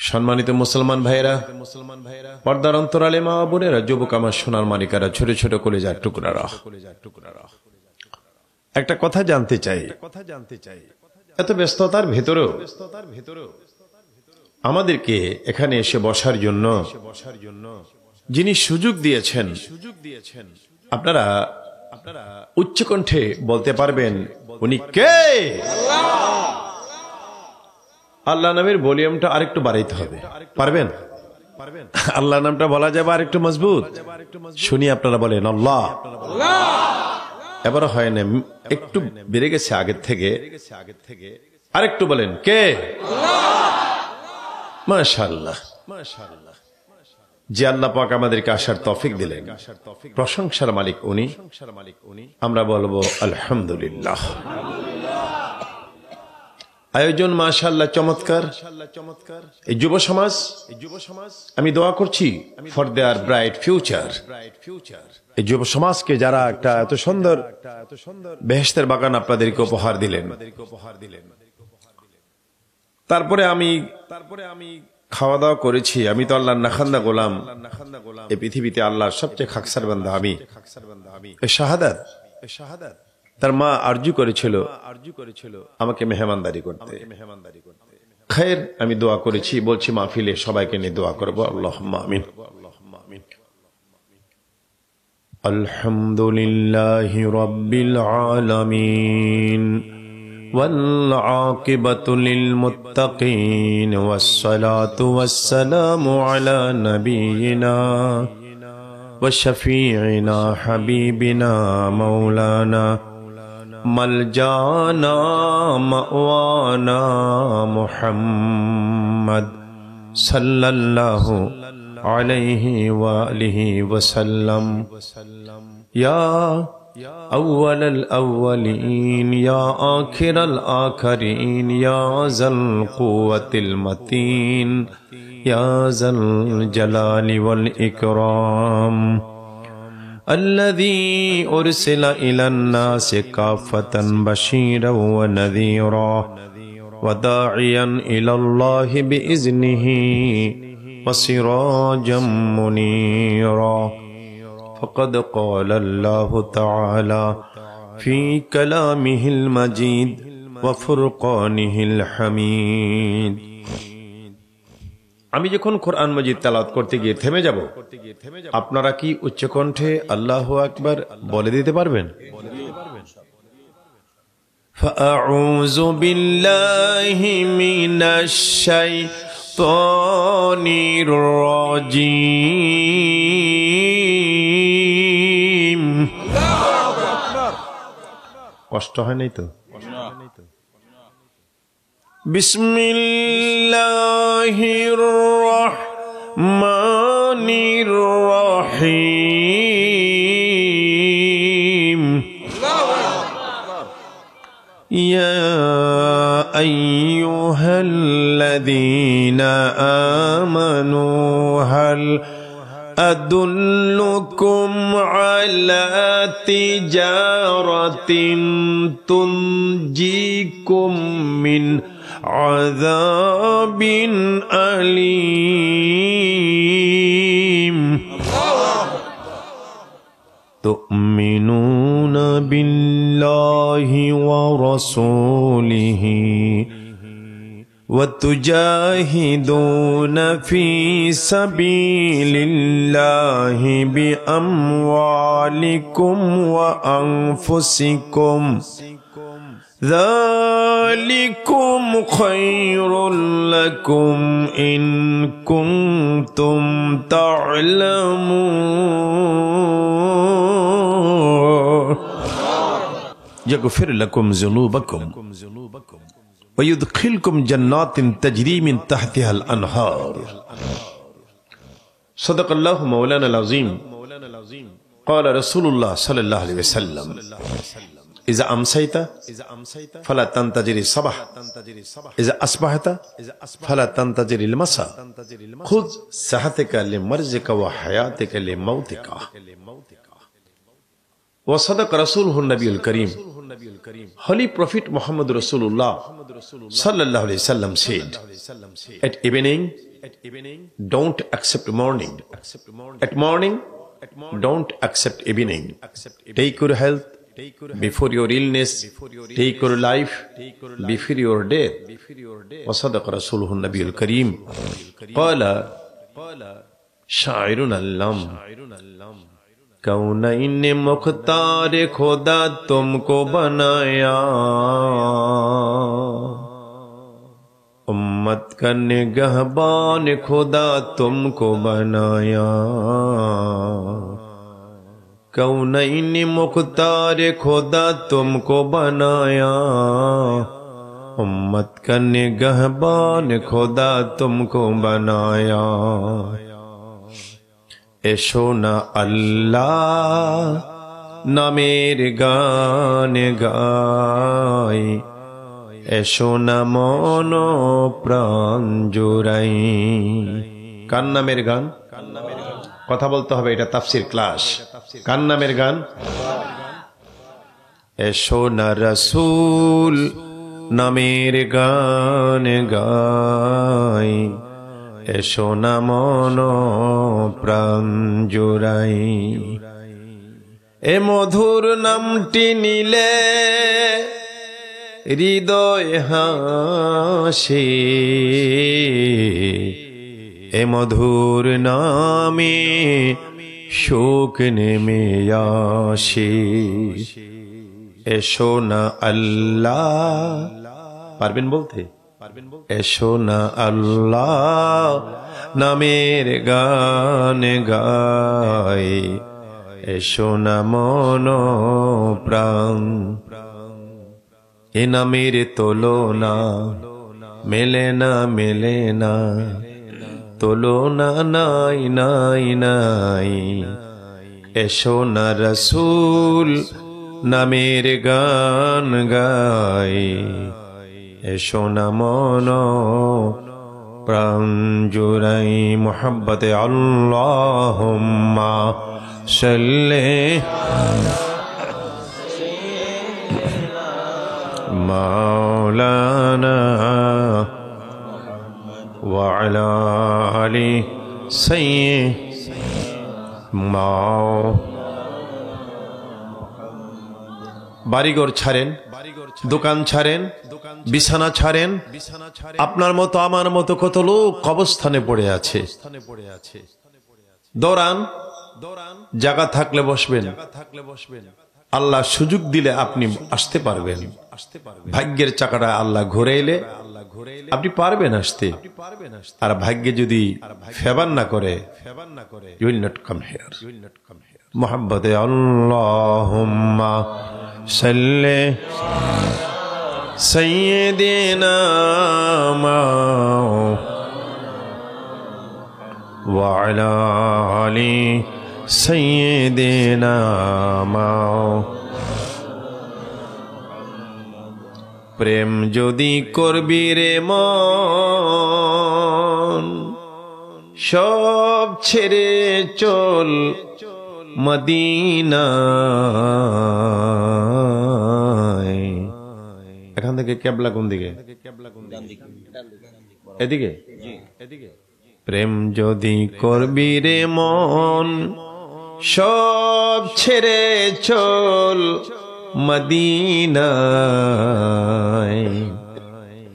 সম্মানিত মুসলমান ভাইরা, পর্দার অন্তরালে মা বোনেরা, যুবক আমার সোনার মানিকারা, ছোট ছোট কলিজার টুকরারা, একটা কথা জানতে চাই। এত ব্যস্ততার ভেতরেও আমাদেরকে এখানে এসে বসার জন্য যিনি সুযোগ দিয়েছেন, আপনারা উচ্চকণ্ঠে বলতে পারবেন উনি কে? আল্লাহ নামের ভলিউমটা আরেকটু বাড়াইতে হবে, পারবেন? আল্লাহ নামটা বলা যাবে আরেকটু মজবুত। শুনি আপনারা বলেন আল্লাহ। এবার হয় না, একটু বেড়ে গেছে আগের থেকে, আরেকটু বলেন কে? মাশাআল্লাহ। যে আল্লাহ পাক আমাদেরকে আসার তৌফিক দিলেন, প্রশংসার মালিক উনি, আমরা বলবো আলহামদুলিল্লাহ। আয়োজন মাশাআল্লাহ চমৎকার। এই যুব সমাজ, আমি দোয়া করছি ফর দেয়ার ব্রাইট ফিউচার। এই যুব সমাজকে যারা একটা এত সুন্দর বেহেশতের বাগান আপনাদেরকে উপহার দিলেন, তারপরে আমি খাওয়া দাওয়া করেছি। আমি তো আল্লাহর নাখান্দা গোলাম, এই পৃথিবীতে আল্লাহর সবচেয়ে খাকসার বান্দা আমি। শাহাদাত, তার মা আরজু করেছিল আমাকে মেহমানদারি করতে। খায়ের, আমি দোয়া করেছি, বলছি মাহফিলে সবাইকে নিয়ে দোয়া করবো। আল্লাহুম্মা আমিন। আলহামদুলিল্লাহি রাব্বিল আলামিন ওয়াল আকিবাতু লিল মুত্তাকিন ওয়াস সালাতু ওয়াস সালামু আলা নাবিয়িনা ওয়া শাফিঈনা হাবিবিনা মাওলানা মালজানা মাওয়ানা মুহাম্মদ সাল্লাল্লাহু আলাইহি ওয়া আলিহি ওয়াসাল্লাম। ইয়া আউয়ালাল আউয়ালিন ইয়া আখিরাল আখিরিন ইয়া যাল কুওয়াতিল মাতিন ইয়া যাল জালালি ওয়াল ইকরাম। الذي أرسل إلى الناس كافة بشيرا ونذيرا وداعيا إلى الله بإذنه وسراجا منيرا. فقد قال الله تعالى في كلامه المجيد وفرقانه الحميد. আমি যখন কোরআন মাজিদ তেলাওয়াত করতে গিয়ে থেমে যাব, আপনারা কি উচ্চকণ্ঠে আল্লাহু আকবার বলে দিতে পারবেন? ফাআউযু বিল্লাহি মিনাশ শাইতানির রাজীম। কষ্ট হয় নাই তো? বিসমিল্লাহির রহমানির রহিম। ইয়া আইয়ুহাল্লাযীনা আমানু হাল আদুল্লুকুম আলা তিজারাতিন তুনজিকুম মিন আযাবিন আলীম। তুমিনুনা বিল্লাহি ওয়া রাসূলিহি ওয়া তুজাহিদুনা ফি সাবিলিল্লাহি বিআমওয়ালিকুম ওয়া আনফুসিকুম। ذلكم خير لكم إن كنتم تعلمون. يغفر لكم ذنوبكم ويدخلكم جنات تجري من تحتها الأنهار. صدق الله مولانا العظيم. قال رسول الله صلى الله عليه وسلم إذا أمسيت فلا تنتظر الصباح إذا أصبحت فلا تنتظر المساء خذ صحتك لمرزك وحياتك لموتك. وصدق رسوله النبي الكريم. Holy Prophet Muhammad Rasulullah sallallahu alaihi wasallam said, at evening don't accept morning. At morning, don't accept evening. Take your health before your illness. Take your life before your death. وصدق رسوله النبي الكريم قال شاعرنا اللام कौनैन Mukhtar खुदा तुमको बनाया उम्मत का निगहबान खुदा तुमको बनाया कौनैन मुख्तार खुदा तुमको बनाया उम्मत का निगहबान खुदा तुमको बनाया এসো না আল্লাহ নামের গান গাই এসো না মন প্রাণ জোড়াই কার নামের গান কথা বলতে হবে এটা তাফসীর ক্লাস কার নামের গান এসো না রাসূল নামের গান গাই এসো না মন প্রাণ জোড়াই এ মধুর নামটি নিলে হৃদয় হাসে এ মধুর নামে শোক নেমে আসে এসো না আল্লাহ পারবেন বলতে এসো না আল্লাহ নামের গান গাই এসো না মন প্রাণ এ নামের তুলনা মেলে না তুলনা নাই নাই নাই এসো না রাসূল নামের গান গাই এসো না মন প্রাণ জোড়াই মুহাব্বতে আল্লাহুম্মা সাল্লি মাওলানা ওয়া আলা আলি সাইয়্যিদিনা বাড়িঘর ছাড়েন দোকান ছাড়েন বিছানা ছাড়েন আপনার মতো আমার মতো কত লোক কবরস্থানে পড়ে আছে দৌড়ান জায়গা থাকলে বসবেন আল্লাহ সুযোগ দিলে আপনি আসতে পারবেন ভাগ্যের চাকাটা আল্লাহ ঘুরে এলে আপনি পারবেন আসতে আর ভাগ্যে যদি ফেভার না করে you will not come here মুহাব্বতে আল্লাহুম্মা সাল্লি সাইয়্যিদিনা ওয়া আলা আলি সাইয়্যিদিনা প্রেম যদি করবি রে মন সব ছেড়ে চল মদিনা এখান থেকে কেবলা কোন দিকে এদিকে প্রেম যদি করবি রে মন সব ছেড়ে চল মদিনায়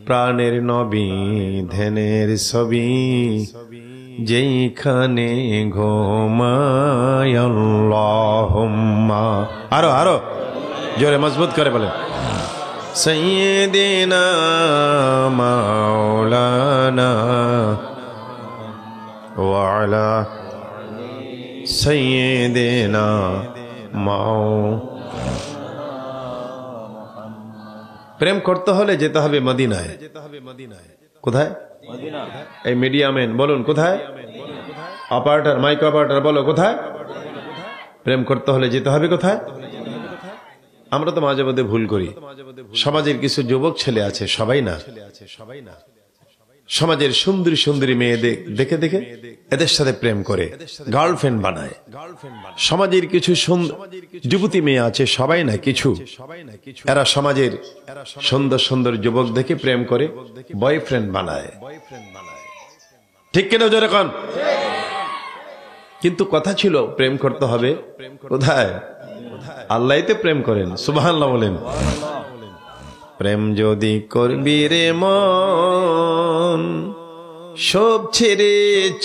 প্রাণের নবী ধ্যানের ছবি যেইখানে ঘুমায় আল্লাহুম্মা আরো জোরে মজবুত করে বলেন সাইয়্যিদিনা মাওলানা ওয়া আলা সাইয়্যিদিনা প্রেম করতে হলে যেতে হবে মদিনায় কোথায় এই মিডিয়াম্যান বলুন কোথায় অপারেটর মাইক অপারেটর বলো কোথায় প্রেম করতে হলে যেতে হবে কোথায় আমরা তো মাঝে মধ্যে ভুল করি সমাজের কিছু যুবক ছেলে আছে সবাই না সমাজের সুন্দরী সুন্দরী মেয়ে দেখে দেখে এদের সাথে প্রেম করে গার্লফ্রেন্ড বানায় সমাজের কিছু যুবতী মেয়ে আছে সবাই না কিছু এরা সমাজের সুন্দর সুন্দর যুবক দেখে প্রেম করে বয়ফ্রেন্ড বানায় ঠিক কিনা জোরে কোন? কিন্তু কথা ছিল প্রেম করতে হবে কোথায়? আল্লাহই তো প্রেম করেন, সুবহানাল্লাহ বলেন। প্রেম যদি করবি রে মন, সব ছেড়ে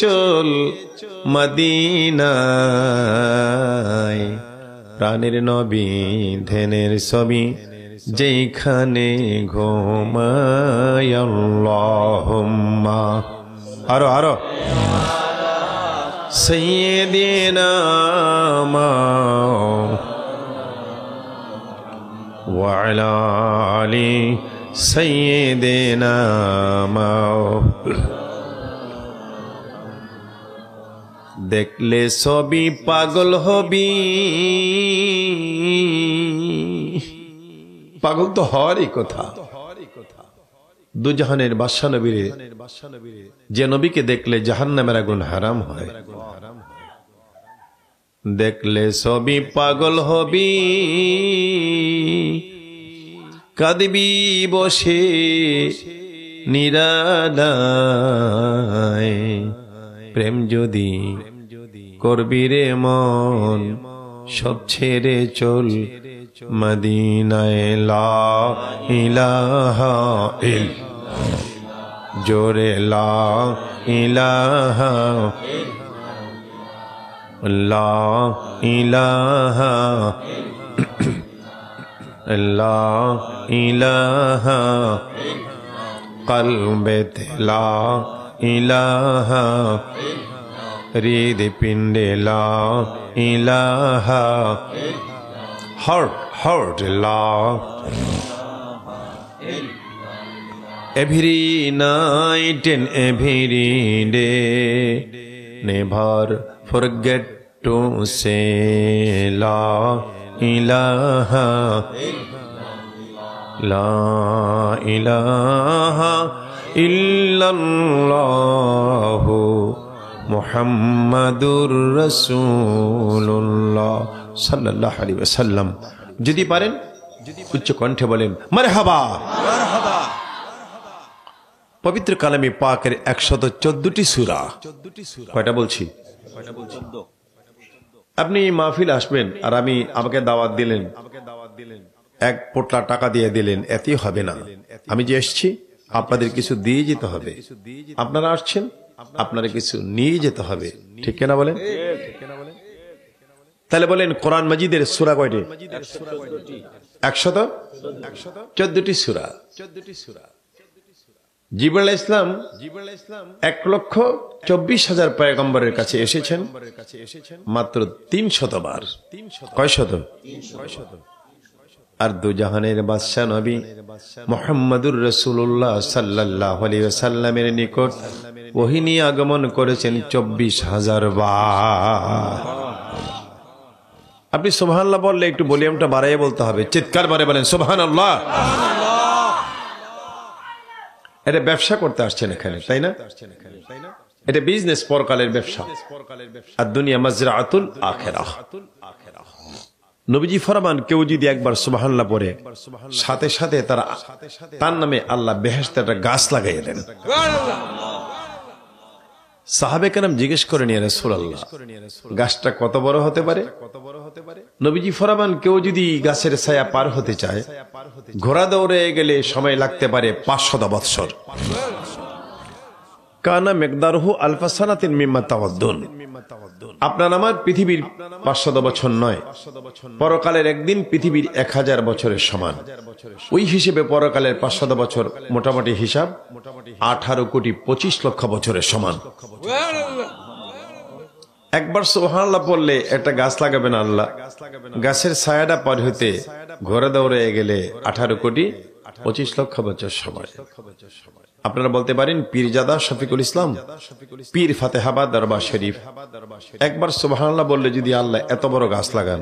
চল মদিনায়, প্রাণের নবী ধ্যানের ছবি যেখানে ঘুমায়। আল্লাহুম্মা আরো আরো সাইয়্যিদিনা ওয়া আলা আলি সাইয়্যিদিনা। দেখলে সবই পাগল হবি, পাগল তো হওয়ারই কথা। দুজাহানের বাদশা নবীরে, যে নবীকে দেখলে জাহান্নামের আগুন হারাম হয়, দেখলে সবই পাগল হবি, কাঁদবি বসে নিরালায়। প্রেম যদি করবি রে মন, সব ছেড়ে চল মদিনায়। লা ইলাহা ইল্লাল্লাহ, জোরে লা ইলাহা লা ইলাহা লা ইলাহা, কলবেতে লা ইলাহা, হৃদ পিণ্ডে লা ইলাহা, heart la. Every night and every day, never forget to say la ilaha, la ilaha illallah, Muhammadur Rasulullah সাল্লাল্লাহু আলাইহি ওয়াসাল্লাম। যদি পারেন উচ্চ কণ্ঠে বলেন মারহাবা। পবিত্র কালামে পাকের 114টি সূরা, কয়টা বলছি? আপনি মাহফিল আসবেন আর আমাকে দাওয়াত দিলেন, এক পোটলা টাকা দিয়ে দিলেন, এতেই হবে না। আমি যে এসেছি আপনাদের কিছু দিয়ে যেতে হবে। আপনারা আসছেন, আপনারা কিছু নিয়ে যেতে হবে, ঠিক কিনা বলেন? তাহলে বলেন কোরআন মাজিদের সূরা কয়টি? 114টি সূরা। জিবরাইল আলাইহিস সালাম 1,24,000 পয়গম্বরের কাছে এসেছেন মাত্র 300 বার। কয় শত? আর দুজাহানের বাদশা নবী মুহাম্মদুর রাসূলুল্লাহ সাল্লাল্লাহু আলাইহি ওয়াসাল্লামের নিকট ওহী নিয়ে আগমন করেছেন 24,000 বার। আপনি সুবহানাল্লাহ বললে একটু ভলিউমটা বাড়াইয়ে বলতে হবে, চিৎকার করে বলেন সুবহানাল্লাহ। এটা ব্যবসা করতে আসছেন এখানে, তাই না? এটা বিজনেস, পরকালের ব্যবসা। আর দুনিয়া মাজরাআতুল আখিরাহ। নবীজি ফরমান, কেউ যদি একবার সুবহানাল্লাহ পড়ে, সাথে সাথে তার নামে আল্লাহ বেহেশতে একটা গাছ লাগাইয়ে দেন। সাহাবে কেরাম জিজ্ঞেস করেন, ইয়া রাসূলুল্লাহ, গাছটা কত বড় হতে পারে? নবীজি ফরমান, কেউ যদি গাছের ছায়া পার হতে চায়, ঘোড়া দৌড়ে গেলে সময় লাগতে পারে 500 বৎসর। কানা মিকদারহু আলফা সানাতিন মিম্মা তাওয়াদ্দুন। আপনার আমার পৃথিবীর 500 বছর নয়, পরকালের একদিন পৃথিবীর 1000 বছরের সমান। ওই হিসেবে পরকালের 500 বছর মোটামুটি হিসাব 18,25,00,000 বছরের সমান। একবার সুবহানাল্লাহ বললে একটা গাছ লাগাবেন আল্লাহ, গাছের ছায়াটা পার হইতে ঘোড়া দৌড়ে গেলে 18,25,00,000 বছর সময়। আপনারা বলতে পারেন পীরজাদা শফিকুল ইসলাম, পীর ফাতেহাবাদ দরবার শরীফ। একবার সুবহানাল্লাহ বললে যদি আল্লাহ এত বড় গাছ লাগান,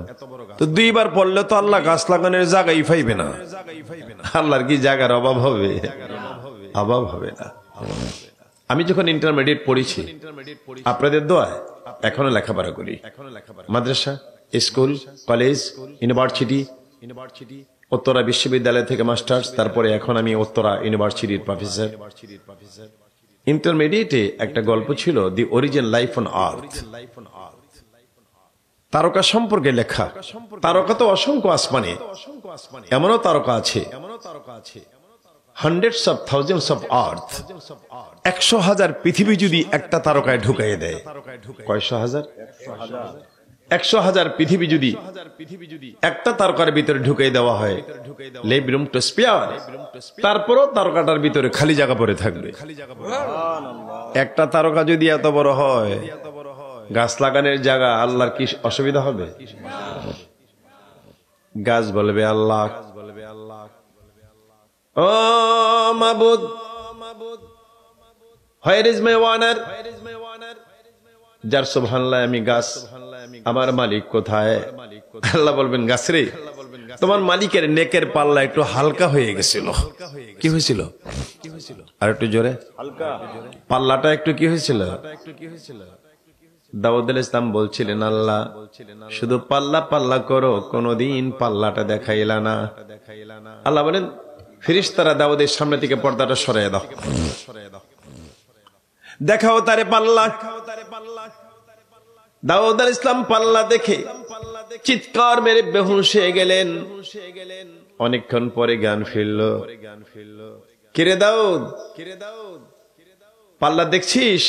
তো 2 বার পড়লে তো আল্লাহ গাছ লাগানোর জায়গাই পাইবে না। আল্লাহর কি জায়গার অভাব হবে? অভাব হবে না। আমি যখন ইন্টারমিডিয়েট পড়েছি, আপনাদের দোয়ায় এখনো লেখাপড়া করি। মাদ্রাসা, স্কুল, কলেজ, ইউনিভার্সিটি, উত্তরা বিশ্ববিদ্যালয় থেকে মাস্টার্স, তারপরে এখন আমি উত্তরা ইউনিভার্সিটির প্রফেসর। ইন্টারমিডিয়েটে একটা গল্প ছিল দি অরিজিন লাইফ অন আর্থ, তারকা সম্পর্কে লেখা। তারকা তো অসংখ্য আসমানে, এমনও তারকা আছে hundreds of thousands of earth, 100,000 পৃথিবী যদি একটা তারকায় ঢুকাইয়ে দেয়, কয়শো হাজার, 100,000 পৃথিবী যদি একটা তারকার ভিতরে ঢুকিয়ে দেওয়া হয়, লিভ রুম টু স্পেয়ার, তারপরও তারকাটার ভিতরে খালি জায়গা পড়ে থাকবে। একটা তারকা যদি এত বড় হয়, গাছ লাগানোর জায়গা আল্লাহর কি অসুবিধা হবে? গাছ বলবে আল্লাহ, ও মাবুদ, হোয়ার ইজ মাই ওয়ানার, যার সুবহানাল্লাহ আমি গাছ, আমার মালিক কোথায়? আল্লাহ বলবেন, গাছ রে, তোমার মালিকের নেকের পাল্লা একটু হালকা হয়ে গেছিল। কি হয়েছিল? আর একটু জোরে, পাল্লাটা একটু কি হয়েছিল? দাউদ আলাইহিস সালাম বলছিলেন, আল্লাহ শুধু পাল্লা পাল্লা করো, কোনদিন পাল্লাটা দেখাইলা না। আল্লাহ বলেন, ফেরেশতারা দাউদের সামনে থেকে পর্দাটা সরিয়ে দাও, দেখাও তারে পাল্লা। দাউদ আলাইহিস সালাম পাল্লা দেখে চিৎকার মেরে বেহুশ হয়ে গেলেন। অনেকক্ষণ পরে জ্ঞান ফিরল। কিরে দাউদ, পাল্লা দেখছিস?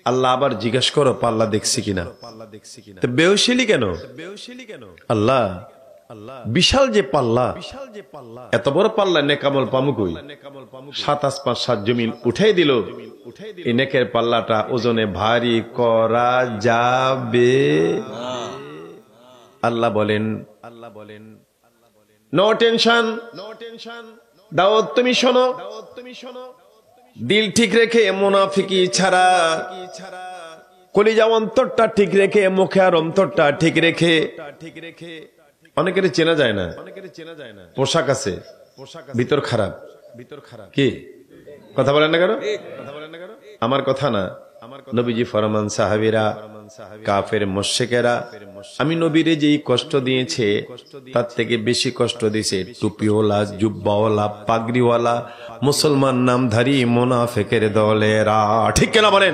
আল্লাহ আবার জিজ্ঞাসা করো, পাল্লা দেখছি কিনা? তো বেহুশিলি কেন? আল্লাহ, বিশাল যে পাল্লা, এত বড় পাল্লা নেকামল পামুকই, 7 আসমান 7 জমিন উঠাই দিল। এই নেকের পাল্লাটা ওজনে ভারী করা যাবে? আল্লাহ বলেন, নো টেনশন দাউদ, তুমি শোনো, দিল ঠিক রেখে, মুনাফিকি ছাড়া, কলিজা অন্তরটা ঠিক রেখে, মুখে আর অন্তরটা ঠিক রেখে। অনেকের চেনা যায় না, পোশাক আছে, ভিতর খারাপ। কি কথা বলেন না কেন? আমার কথা না, নবীজি ফরমান, সাহাবীরা, কাফের মুশরিকেরা আমি নবীরে যেই কষ্ট দিয়েছে, তার থেকে বেশি কষ্ট দিয়েছে টুপিওয়ালা, জুব্বাওয়ালা, পাগড়িওয়ালা, মুসলমান নামধারী মুনাফিকের দলেরা। ঠিক কেন বলেন?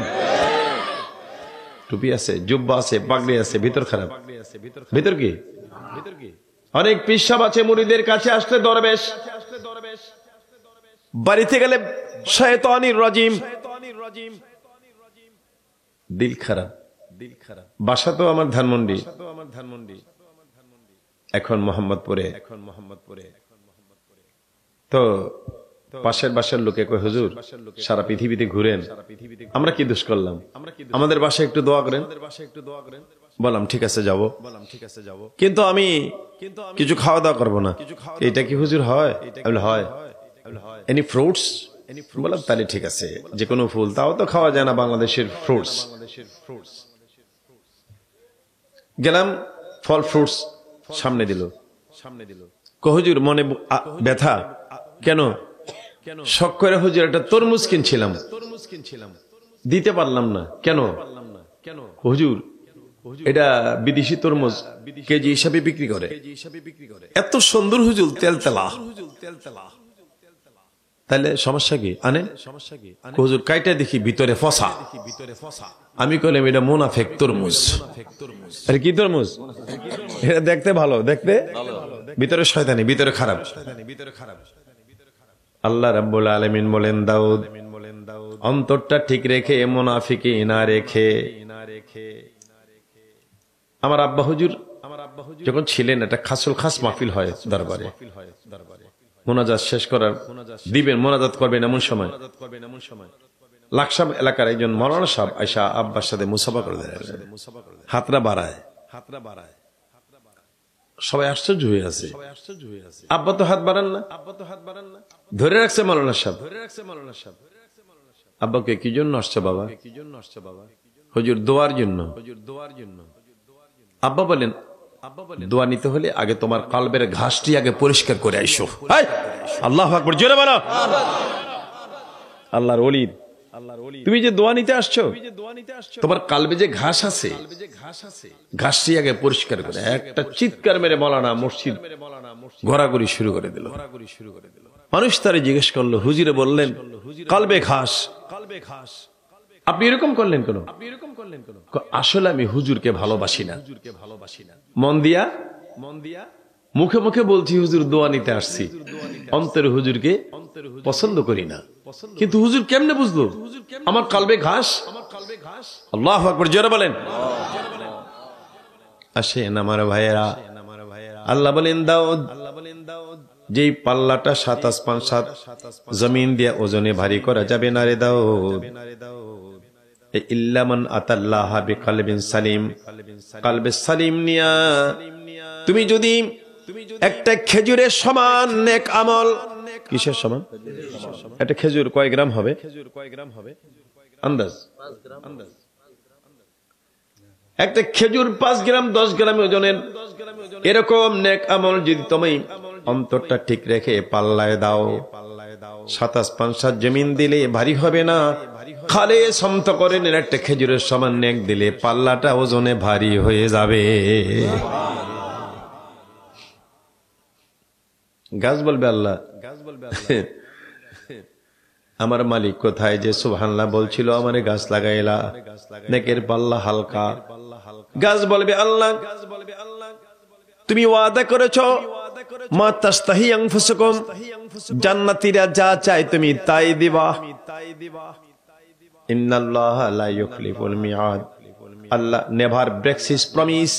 টুপি আছে, জুব্বা আছে, পাগড়ি আছে, ভিতর খারাপ। ভিতর কি? অনেক পিসাব আছে, মুরিদের কাছে আসলে দরবেশ, বাড়িতে গেলে শয়তানির রাজিম, দিল খারাপ। বাসা তো আমার ধানমন্ডি, এখন মোহাম্মদপুরে। তো পাশের বাসার লোকে কয়, হুজুর সারা পৃথিবীতে ঘুরেন, আমরা কি দোষ করলাম? আমাদের বাসায় একটু দোয়া করেন। বললাম ঠিক আছে যাব, কিন্তু আমি কিছু খাওয়া দাওয়া করবো না। এটা কি হুজুর হয়? হয়। Any fruits? বললাম তাহলে ঠিক আছে, যে কোনো ফুল, তাও তো খাওয়া যায় না বাংলাদেশের ফ্রুটস। গেলাম, ফল ফ্রুটস সামনে দিল। হুজুর মনে ব্যথা কেন? শখ করে হুজুর একটা তরমুজ কিনছিলাম, দিতে পারলাম না। কেন? হুজুর এটা বিদেশি তরমুজ, কেজি হিসাবে বিক্রি করে, এত সুন্দর হুজুর, তেলতেলা। তাহলে সমস্যা কি? আনেন। হুজুর কাইটা দেখি ভিতরে ফসা। আমি কইলাম এটা মুনাফিক তরমুজ। আরে কি তরমুজ? এটা দেখতে ভালো, দেখতে ভিতরে শয়তানি, ভিতরে খারাপ। আল্লাহ রাব্বুল আলামিন বলেন, দাউদ অন্তরটা ঠিক রেখে, মুনাফিকি না রেখে। আমার আব্বা হুজুর যখন ছিলেন, একটা খাসুল খাস মাহফিল হয় দরবারে, মোনাজাত শেষ করার দিবেন, মোনাজাত করবেন এমন সময় লাকসাম এলাকার একজন মাওলানা সাহেব আয়েশা আব্বার সাথে মুসাফা করে দেয়, হাতরা বাড়ায়। সবাই আশ্চর্য হয়ে আছে, আব্বা তো হাত বাড়ান না, ধরে রাখছে মাওলানা সাহেব। আব্বাকে কি জন্য আসছে বাবা? হুজুর দোয়ার জন্য। আব্বা বলেন, দোয়া নিতে হলে আগে তোমার কলবের ঘাসটি আগে পরিষ্কার করে আইসো। আল্লাহু আকবার, জোরে বলো। আল্লাহর ওলি, তুমি যে দোয়া নিতে আসছো, তোমার কলবে যে ঘাস আছে, ঘাসটি আগে পরিষ্কার করে। একটা চিৎকার মেরে মাওলানা মসজিদ ঘোরাঘুরি শুরু করে দিল। মানুষ তারে জিজ্ঞেস করলো, হুজুরে বললেন কালবে ঘাস, আপনি এরকম করলেন কেন? আসলে আমি হুজুরকে ভালোবাসি না, মন দিয়া মুখে মুখে বলছি হুজুর দোয়া নিতে আসছি, অন্তরে হুজুরকে পছন্দ করি না। কিন্তু হুজুর কেমনে বুঝলো আমার কালবে ঘাস? আল্লাহু আকবার, জোরে বলেন। আসেন আমার ভাইয়েরা, আল্লাহ বলেন দাউদ যেই পাল্লাটা 7 আসমান 7 জমিন দিয়ে ওজনে ভারী করা যাবে না রে দাউদ, ইল্লা মান আতাল্লাহা বিকলবিন সালিম, কলবে সালিম নিয়া তুমি যদি একটা খেজুরের সমান নেক আমল, কিসের সমান? একটা খেজুর কয় গ্রাম হবে আন্দাজ? একটা খেজুর 5 গ্রাম 10 গ্রাম ওজনের এরকম নেক আমল যদি তুমি অন্তরটা ঠিক রেখে পাল্লায় দাও, 7 আসমান 7 জমিন দিলে ভারী হবে না। খালে সমত করে একটা খেজুরের সমান নেক দিলে পাল্লাটা ওজনে ভারী হয়ে যাবে। গাছ বলবে আল্লাহ আমার মালিক কোথায় যে সুবহানাল্লাহ বলছিল আমারে গাছ লাগাইলা, নেকের পাল্লা হালকা। গাছ বলবে আল্লাহ তুমি ওয়াদা করেছো মা তাস্তাহি আনফুসুকুম, জান্নাতীরা যা চায় তুমি তাই দিবা। ইন্নাল্লাহা লা ইউখলিফুল মিআদ, আল্লাহ নেভার ব্রেকস হিজ প্রমিস,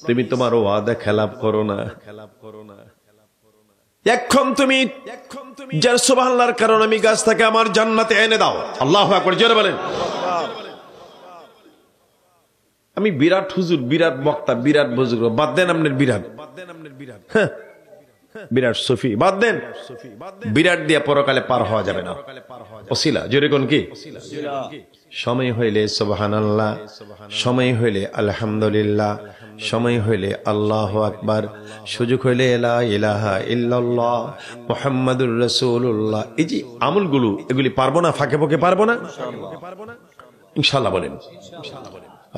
তুমি তোমার ওয়াদা খেলাপ করো না। এখন তুমি যার সুবহানাল্লাহর কারণে আমি গাছটাকে আমার জান্নাতে এনে দাও। আল্লাহু আকবার, জোরে বলেন। আমি বিরাট হুজুর, বিরাট বক্তা, বিরাট বুজুর্গ, বাদ দেন আপনার বিরাট, বিরাট সুফি বাদ দেন। বিরাট দিয়ে পরকালে পার হওয়া যাবে না। ওসিলা, জোরে কোন কি? সময় হইলে সুবহানাল্লাহ, সময় হইলে আলহামদুলিল্লাহ, সময় হইলে আল্লাহু আকবার, সুযোগ হইলে লা ইলাহা ইল্লাল্লাহ মুহাম্মাদুর রাসূলুল্লাহ। এই যে আমলগুলো এগুলি পারবো না, ফাঁকে ফাঁকে পারবো না ইনশাআল্লাহ বলেন।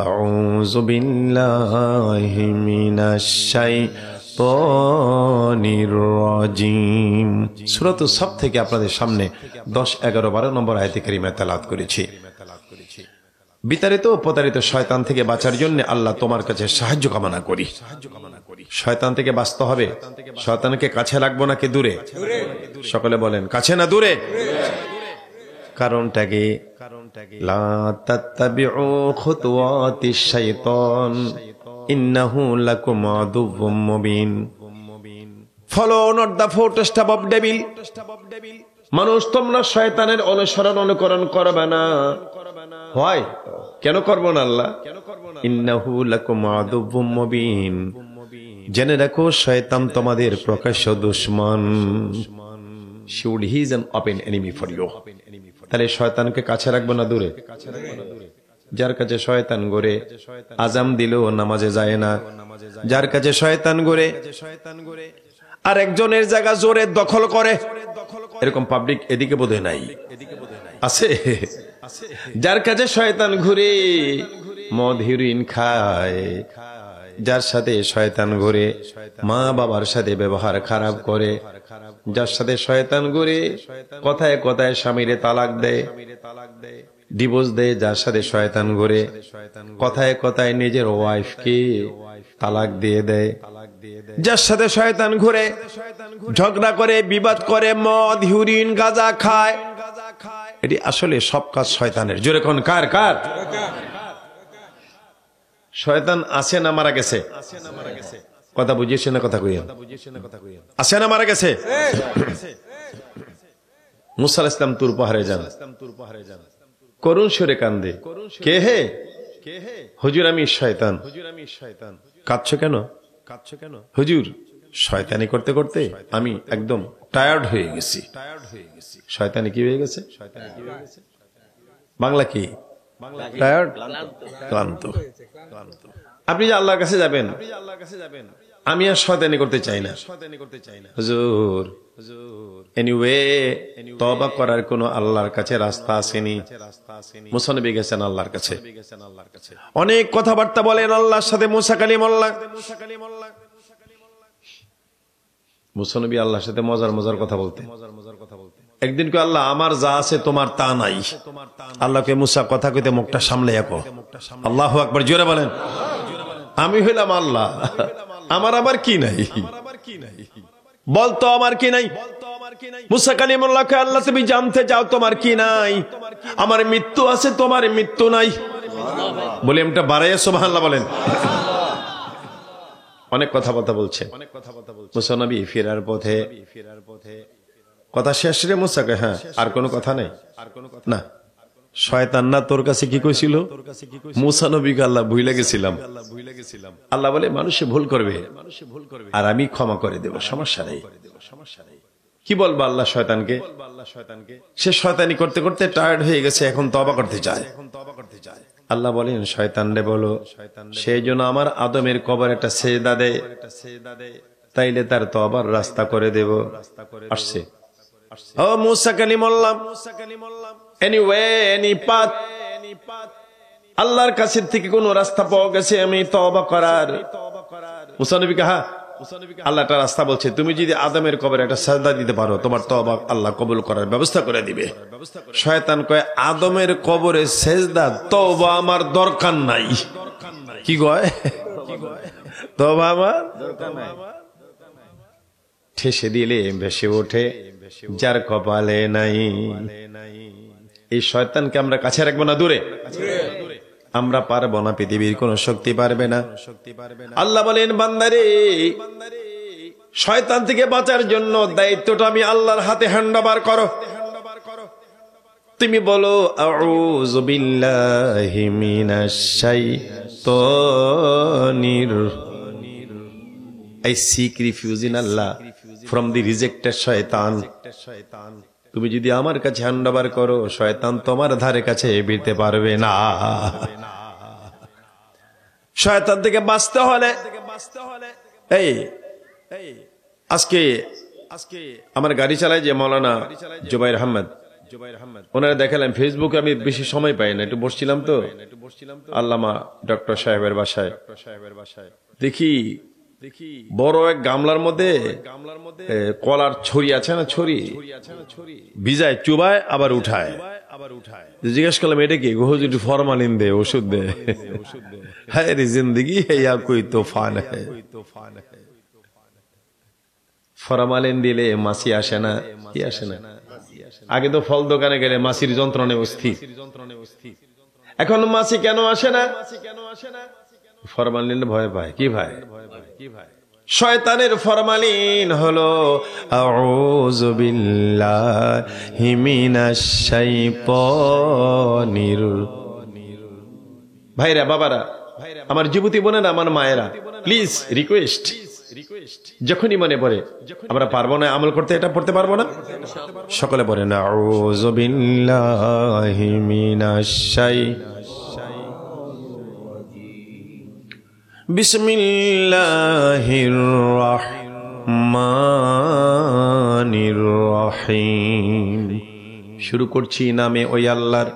আউযু বিল্লাহি মিনাশ শাইতানির রাজিম। সূরাতুস সাফ থেকে আপনাদের সামনে 10, 11, 12 নম্বর আয়াতে কারিমা তেলাওয়াত করেছি। বিতাড়িত ও প্রতারিত শয়তান থেকে বাঁচার জন্য আল্লাহ তোমার কাছে সাহায্য কামনা করি। শয়তান থেকে বাঁচতে হবে, শয়তানকে কাছে রাখবো নাকি দূরে? সকলে বলেন কাছে না দূরে? কারণটা কি? লা তাত্তাবিউ খুতুওয়াতিশ শাইতান ইন্নাহু লাকুম আদুউম Mubin. Follow not the footstep of devil. মানুষ তোমরা শয়তানের অনুসরণ অনুকরণ করবে না। হয় কেন করব না আল্লাহ? ইন্নাহু লাকুম আদুউম মুবিন, জেনে রাখো শয়তান তোমাদের প্রকাশ্য দুশমন। Should he is an open enemy for you. তাহলে শয়তানকে কাছে রাখবো না দূরে? যার কাছে শয়তান গড়ে আজাম দিলেও নামাজে যায় না, যার কাছে শয়তান গড়ে আর একজনের জায়গা জোরে দখল করে, এরকম পাবলিক এদিকে বোধহয় নাই, আছে? যার কাছে শয়তান ঘুরে মদ হিরোইন খায়, যার সাথে শয়তান ঘুরে মা বাবার সাথে ব্যবহার খারাপ করে, যার সাথে শয়তান ঘুরে কথায় কথায় স্বামীরে তালাক দেয়, ডিভোর্স দেয়, যার সাথে শয়তান ঘুরে কথায় কথায় নিজের ওয়াইফকে তালাক দিয়ে দেয়, যার সাথে শয়তান ঘুরে ঝগড়া করে বিবাদ করে মদ হিরোইন গাঁজা খায়, এটি আসলে সব কাজ শয়তানের। জোরে কোন কার? কার? শয়তান আছে না মারা গেছে? কথা বুঝিয়েছে না? কথা কইয়া আছে না মারা গেছে? মুসা আলাইহিস সালাম তুর পাহাড়ে যান, করুণ সুরে কান্দে, কে হে? হুজুর আমি শয়তান। কাঁদছো কেন? হুজুর শয়তানি করতে করতে আমি একদম টায়ার্ড হয়ে গেছি। শয়তানি কি হয়ে গেছে? বাংলা কি? টায়ার্ড, ক্লান্ত। আপনি যে আল্লাহর কাছে যাবেন, আমি আর শয়তানি করতে চাই না হুজুর। এনিওয়ে তওবা করার কোন আল্লাহর কাছে রাস্তা আসেনি। মুসা নবী গেছেন আল্লাহর কাছে, অনেক কথাবার্তা বলেন আল্লাহর সাথে মুসা কালিমুল্লাহ। মুসা নবী আল্লাহর সাথে মজার মজার কথা বলতে। একদিন কে আল্লাহ আমার যা আছে তোমার তা নাই। আল্লাহকে মুসা কথা কইতে মুখটা সামলে রাখো। আল্লাহু আকবার, জোরে বলেন। আমি হইলাম আল্লাহ, আমার আবার কি নাই? বলতো আমার কি নাই? মুসা কালিমুল্লাহকে আল্লাহ তুমি জানতে চাও তোমার কি নাই? আমার মৃত্যু আছে, তোমার মৃত্যু নাই। বলে এমটা বাড়াইয়া সুবহানাল্লাহ বলেন। অনেক কথাবার্তা বলছে মুসা নবী ফেরার পথে। কথা শেষ রে মুসাকে? হ্যাঁ, আর কোনো কথা নেই না। শয়তান না তোর কাছে কি কইছিল? মুসা নবীকে আল্লাহ ভুলে গেছিলাম। আল্লাহ বলে মানুষে ভুল করবে আর আমি ক্ষমা করে দেব, সমস্যা নেই। কি বলবো আল্লাহ শয়তানকে? সে শয়তানি করতে করতে টায়ার্ড হয়ে গেছে, এখন তওবা করতে চায়। আল্লাহ বলেন শয়তান রে বলো সেই জন্য আমার আদমের কবরে একটা সেজদা দেয়, তাইলে তার তওবার রাস্তা করে দেব। আসছে ও মুসা কালিমুল্লাহ, এনিওয়ে এনি পাথ, আল্লাহর কাছে থেকে কোন রাস্তা পাওয়া গেছে আমি তওবা করার? মুসা নবী কে হ্যাঁ, আল্লাহ একটা রাস্তা বলছে, তুমি যদি আদমের কবরে একটা সাজদা দিতে পারো তোমার তওবা আল্লাহ কবুল করার ব্যবস্থা করে দিবে। শয়তান কয় আদমের কবরে সেজদা তওবা আমার দরকার নাই। কি কয়? তওবা আমার দরকার নাই। ঠেসে দিলে ভেসে ওঠে যার কপালে নাই। এই শয়তানকে আমরা কাছে রাখবো না দূরে? আমরা পারবো না, পৃথিবীর কোন শক্তি পারবে না। আল্লাহ বলেন বান্দারে শয়তান থেকে বাঁচার জন্য দায়িত্বটা আমি আল্লাহর হাতে হ্যান্ড ওভার করো। তুমি বলো আউযু বিল্লাহি মিনাশ শাইতানির, I seek refuge in Allah from the rejected shaitan. তুমি যদি আমার কাছে হ্যান্ড ওভার করো শয়তান তোমার ধারে কাছে ভিড়তে পারবে না। শয়তান থেকে বাঁচতে হলে এই আজকে আমার গাড়ি চালায় যে মৌলানা জুবাইর আহমেদ, ওনারা দেখালাম ফেসবুকে, আমি বেশি সময় পাই না, একটু বসছিলাম তো আল্লামা ডক্টর সাহেবের বাসায়, দেখি বড় এক গামলার মধ্যে কলার ছড়ি আছে না, ছড়ি ভিজায় চুবায় আবার উঠায়। জিজ্ঞেস করলাম এটা কি? হুজুর ফরমালিন দে, ওষুধ দে। হ্যাঁ রে জিন্দগি হ্যাঁ কোই তোফান হ্যাঁ। ফরমালিন দিলে মাছি আসে না, কি আসে না? আগে তো ফল দোকানে গেলে মাছির যন্ত্রণায় অস্থির, এখন মাছি কেন আসে না? ফরমালিন ভয় পায়। কি ভাই? শয়তানের ফরমালিন হলো আউযু বিল্লাহি মিনাশ শাইতানির। ভাইরা বাবারা, আমার যুবতী বোনেরা, আমার মায়েরা, প্লিজ রিকোয়েস্ট, যখনই মনে পড়ে আমরা পারবো না আমল করতে, এটা পড়তে পারবো না, সকলে বলেন আউযু বিল্লাহি মিনাশ বিসমিল্লাহির রহমানির রহিম। শুরু করছি নামে ওই আল্লাহর,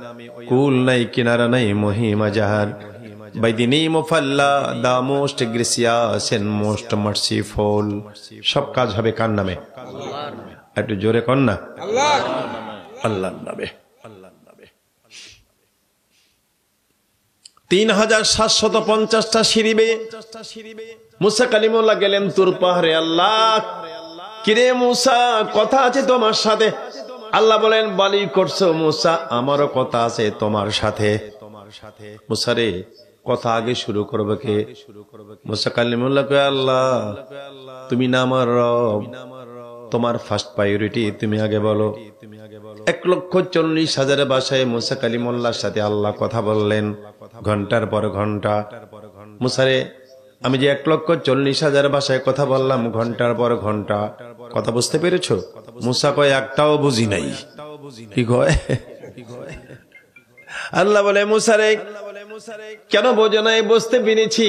কুল নাই কিনারা নাই মহিমা যাহার। By the name of Allah, the most gracious and most merciful. সব কাজ হবে কার নামে? একটু জোরে কর না, আল্লাহর নামে। 3750টা সিঁড়ি বেয়ে মুসা কালিমুল্লাহ গেলেন তুর পাহাড়ে। আল্লাহ কিরে মুসা, কথা আছে তোমার সাথে। আল্লাহ বলেন বালি করছো মুসা, আমারও কথা আছে তোমার সাথে। মুসা রে কথা আগে শুরু করবে কে? মুসা কালিমুল্লাহ কয় আল্লাহ তুমি না আমার রব, তোমার ফার্স্ট প্রায়োরিটি, তুমি আগে বলো। 1,40,000 ভাষায় মুসা কালিমুল্লাহর সাথে আল্লাহ কথা বললেন ঘন্টার পর ঘন্টা। মুসারে আমি যে 1,40,000 ভাষায় কথা বললাম ঘন্টার পর ঘন্টা, কথা বুঝতে পেরেছো? মুসা কয় একটাও বুঝি নাই। কি কয়? আল্লাহ বলে মুসারে কেন বোঝো নাই? বুঝতে পেরেছি,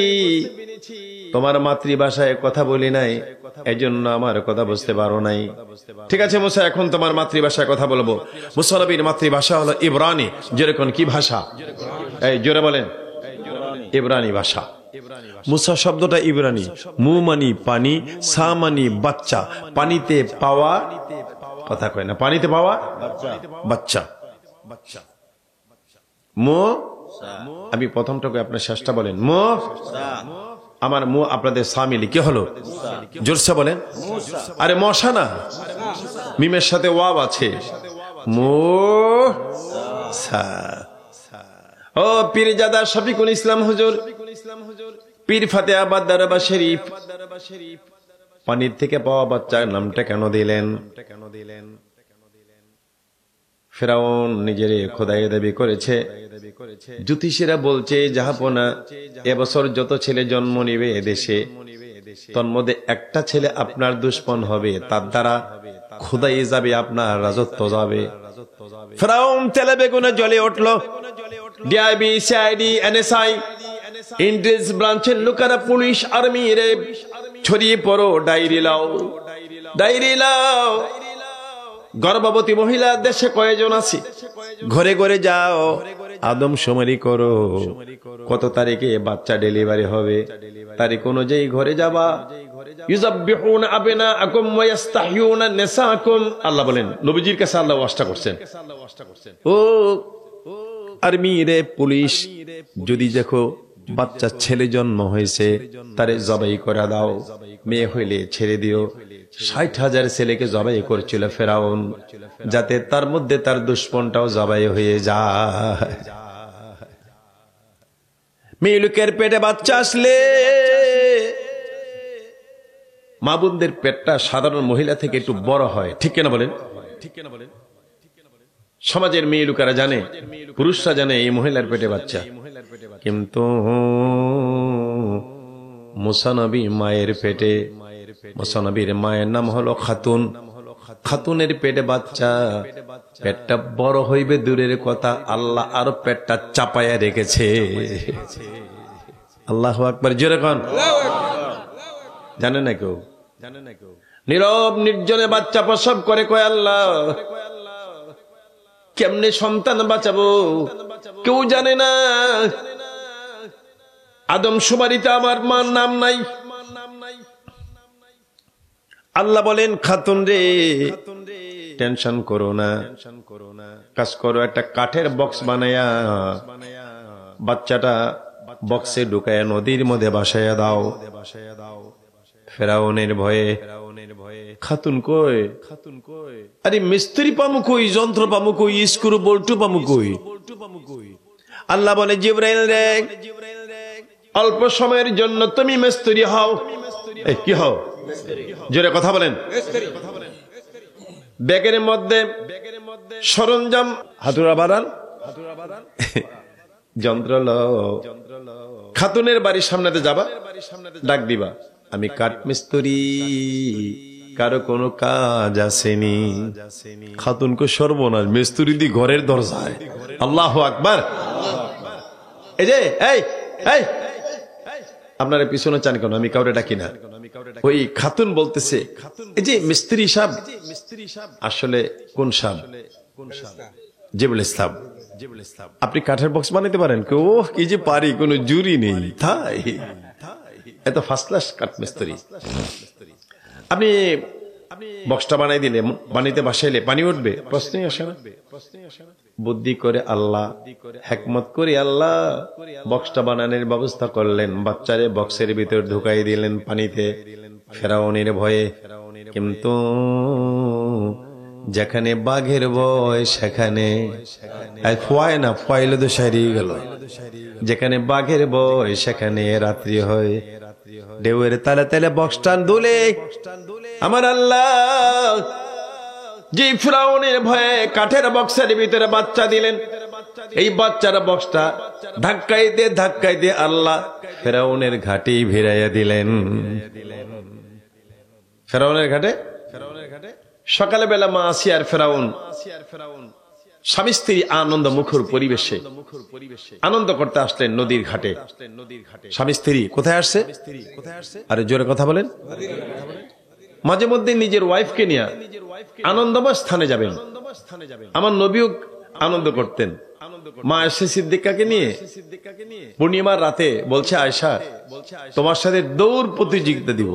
তোমার মাতৃভাষায় কথা বলি নাই, এজন্য আমার কথা বুঝতে পারো নাই। ঠিক আছে মুসা, এখন তোমার মাতৃভাষায় কথা বলবো। মুসা নবীর মাতৃভাষা হলো ইব্রানি। যেরকম কি ভাষা? এই জোরে বলেন, ইব্রানি ভাষা। মুসা শব্দটা ইব্রানি, মু মানি পানি, সা মানি বাচ্চা, পানিতে পাওয়া, কথা কয় না, পানিতে পাওয়া বাচ্চা। মো, আমি প্রথমটাকে আপনার শেষটা বলেন, মো, আমার মু আপনাদের সা মিলি কি হলো? জোরসে বলেন। আরে মশা না, মিমের সাথে ওয়াব আছে, মো সা। ও পীরজাদা শফিকুল ইসলাম হুজুর, পীর ফাতেহাবাদ দরবার শরীফ, পানির থেকে পাওয়া বাচ্চার নামটা কেন দিলেন? ফেরাউন নিজের খোদাই দাবি করেছে। জ্যোতিষীরা বলছে জাহাপনা, এবছর যত ছেলে জন্ম নিবে এদেশে, তোর মধ্যে একটা ছেলে আপনার দুশ্মন হবে, তার দ্বারা খোদাই যাবে, আপনার রাজত্ব যাবে। ফেরাউন তেলে বেগুনে জ্বলে উঠল। ডিআইবি, সিআইডি, এনএসআই, ইন্টেলিজেন্স ব্রাঞ্চের লোকেরা, পুলিশ, আর্মি রে ছড়িয়ে পড়ো, ডায়েরি লাও, ডায়েরি লাও। গর্ভবতী মহিলা দেশে কয়জন আছে, ঘরে ঘরে যাও, আদমশুমারি করো, কত তারিখে বাচ্চা ডেলিভারি হবে, তারিখ অনুযায়ী ঘরে যাবা। ইউযাব্বিহুনা আবনাআকুম ওয়া ইস্তাহয়ুনা নিসাআকুম, আল্লাহ বলেন, নবীজির কাছে আল্লাহ ওয়াস্তা করছেন, ও আর্মি রে, পুলিশ, যদি দেখো বাচ্চা ছেলে জন্ম হয়েছে, তারে জবাই করে দাও, মেয়ে হইলে ছেড়ে দিও। 60,000 ছেলেকে জবাই করছিল ফেরাউন, যাতে তার মধ্যে তার দুশ্মনটাও জবাই হয়ে যায়। মেয়ে লোকের পেটে বাচ্চা আসলে মা বোনদের পেটটা সাধারণ মহিলা থেকে একটু বড় হয়, ঠিক কেনা বলেন? সমাজের মেয়ে লোকেরা জানে, পুরুষরা জানে এই মহিলার পেটে বাচ্চা, কিন্তু মুসা নবী মায়ের পেটে, মুসা নবীর মায়ের নাম হলো খাতুন, খাতুনের পেটে বাচ্চা, পেটটা বড় হইবে দূরের কথা, আল্লাহ আরো পেটটা চাপায়া রেখেছে। আল্লাহু আকবার, জোরে কোন। জানে না কেউ, নীরব নির্জনে বাচ্চা প্রসব করে, কয় আল্লাহ কেমনে সন্তান বাঁচাবো, কেউ জানে না। আদমশুমারিতে আমার মার নাম নাই। আল্লাহ বলেন, খাতুন রে টেনশন করো না, কাজ করো, একটা কাঠের বক্স বানায়া বাচ্চাটা বক্সে ঢুকায়া নদীর মধ্যে ভাসাইয়া দাও। ফেরাউনের ভয়ে খাতুন কই, আরে মিস্ত্রি পামু কই, যন্ত্র পামু কই, স্ক্রু বল্টু পামু কই? আল্লাহ বলে, জিবরাইল রে, অল্প সময়ের জন্য তুমি মিস্ত্রি হও। কি হও? জোরে কথা বলেন। ব্যাগের মধ্যে সরঞ্জাম, হাতুড়া বাড়ান, যন্ত্র লও, খাতুনের বাড়ির সামনেতে যাবা, ডাক দিবা, আমি কাঠ মিস্ত্রি, কারো কোনো কাজ আসেনি। খাতুনকে সর্বনাশ, মিস্ত্রি দি ঘরের দরজায়। আল্লাহু আকবার। এই যে এই এই আপনারা পিছনে চান কেন? আমি কাউরে ডাকি না। ওই খাতুন বলতেছে, এই যে মিস্ত্রি সাহেব, আসলে কোন সাহেব? জিবুল ইসলাম। আপনি কাঠের বক্স বানাইতে পারেন? ও কি যে পারি, কোন জুরি নেই, তাই এত ফার্স্ট ক্লাস কাঠ মিস্ত্রি। আপনি বক্সটা বানাই দিলে, বানাইতে বাসাইলে পানি উঠবে? প্রশ্নই আসে না। বুদ্ধি করে আল্লাহ, হিকমত করে আল্লাহ বক্সটা বানানোর ব্যবস্থা করলেন, বাচ্চারে বক্সের ভিতর ঢুকাই দিলেন পানিতে ফেরাউনের ভয়ে। কিন্তু যেখানে বাঘের ভয় সেখানে ফয় না, ফয়লে তো সারিয়ে গেল। যেখানে বাঘের ভয় সেখানে রাত্রি হয়। ঢেউয়ের তালে তালে বক্সটা দুলে আমার আল্লাহ যে ফিরাউনের ভয়ে কাঠের বক্সের ভিতরে বাচ্চা দিলেন, এই বাচ্চার বক্সটা ধাক্কাইতে আল্লাহ ফিরাউনের ঘাটে ভিড়াইয়া দিলেন। ফিরাউনের ঘাটে সকালে বেলা মা আসিয়ার ফিরাউন স্বামী স্ত্রী আনন্দ মুখর পরিবেশে আনন্দ করতে আসলেন নদীর ঘাটে। স্বামী স্ত্রী কোথায় আসছে? আরে জোরে কথা বলেন। মাঝে মধ্যে নিজের ওয়াইফকে নিয়ে আনন্দময় স্থানে যাবেন। আমার নবীও আনন্দ করতেন, মা আয়েশা সিদ্দিকাকে নিয়ে পূর্ণিমার রাতে বলছে, আয়েশা তোমার সাথে দৌড় প্রতিযোগিতা দিব,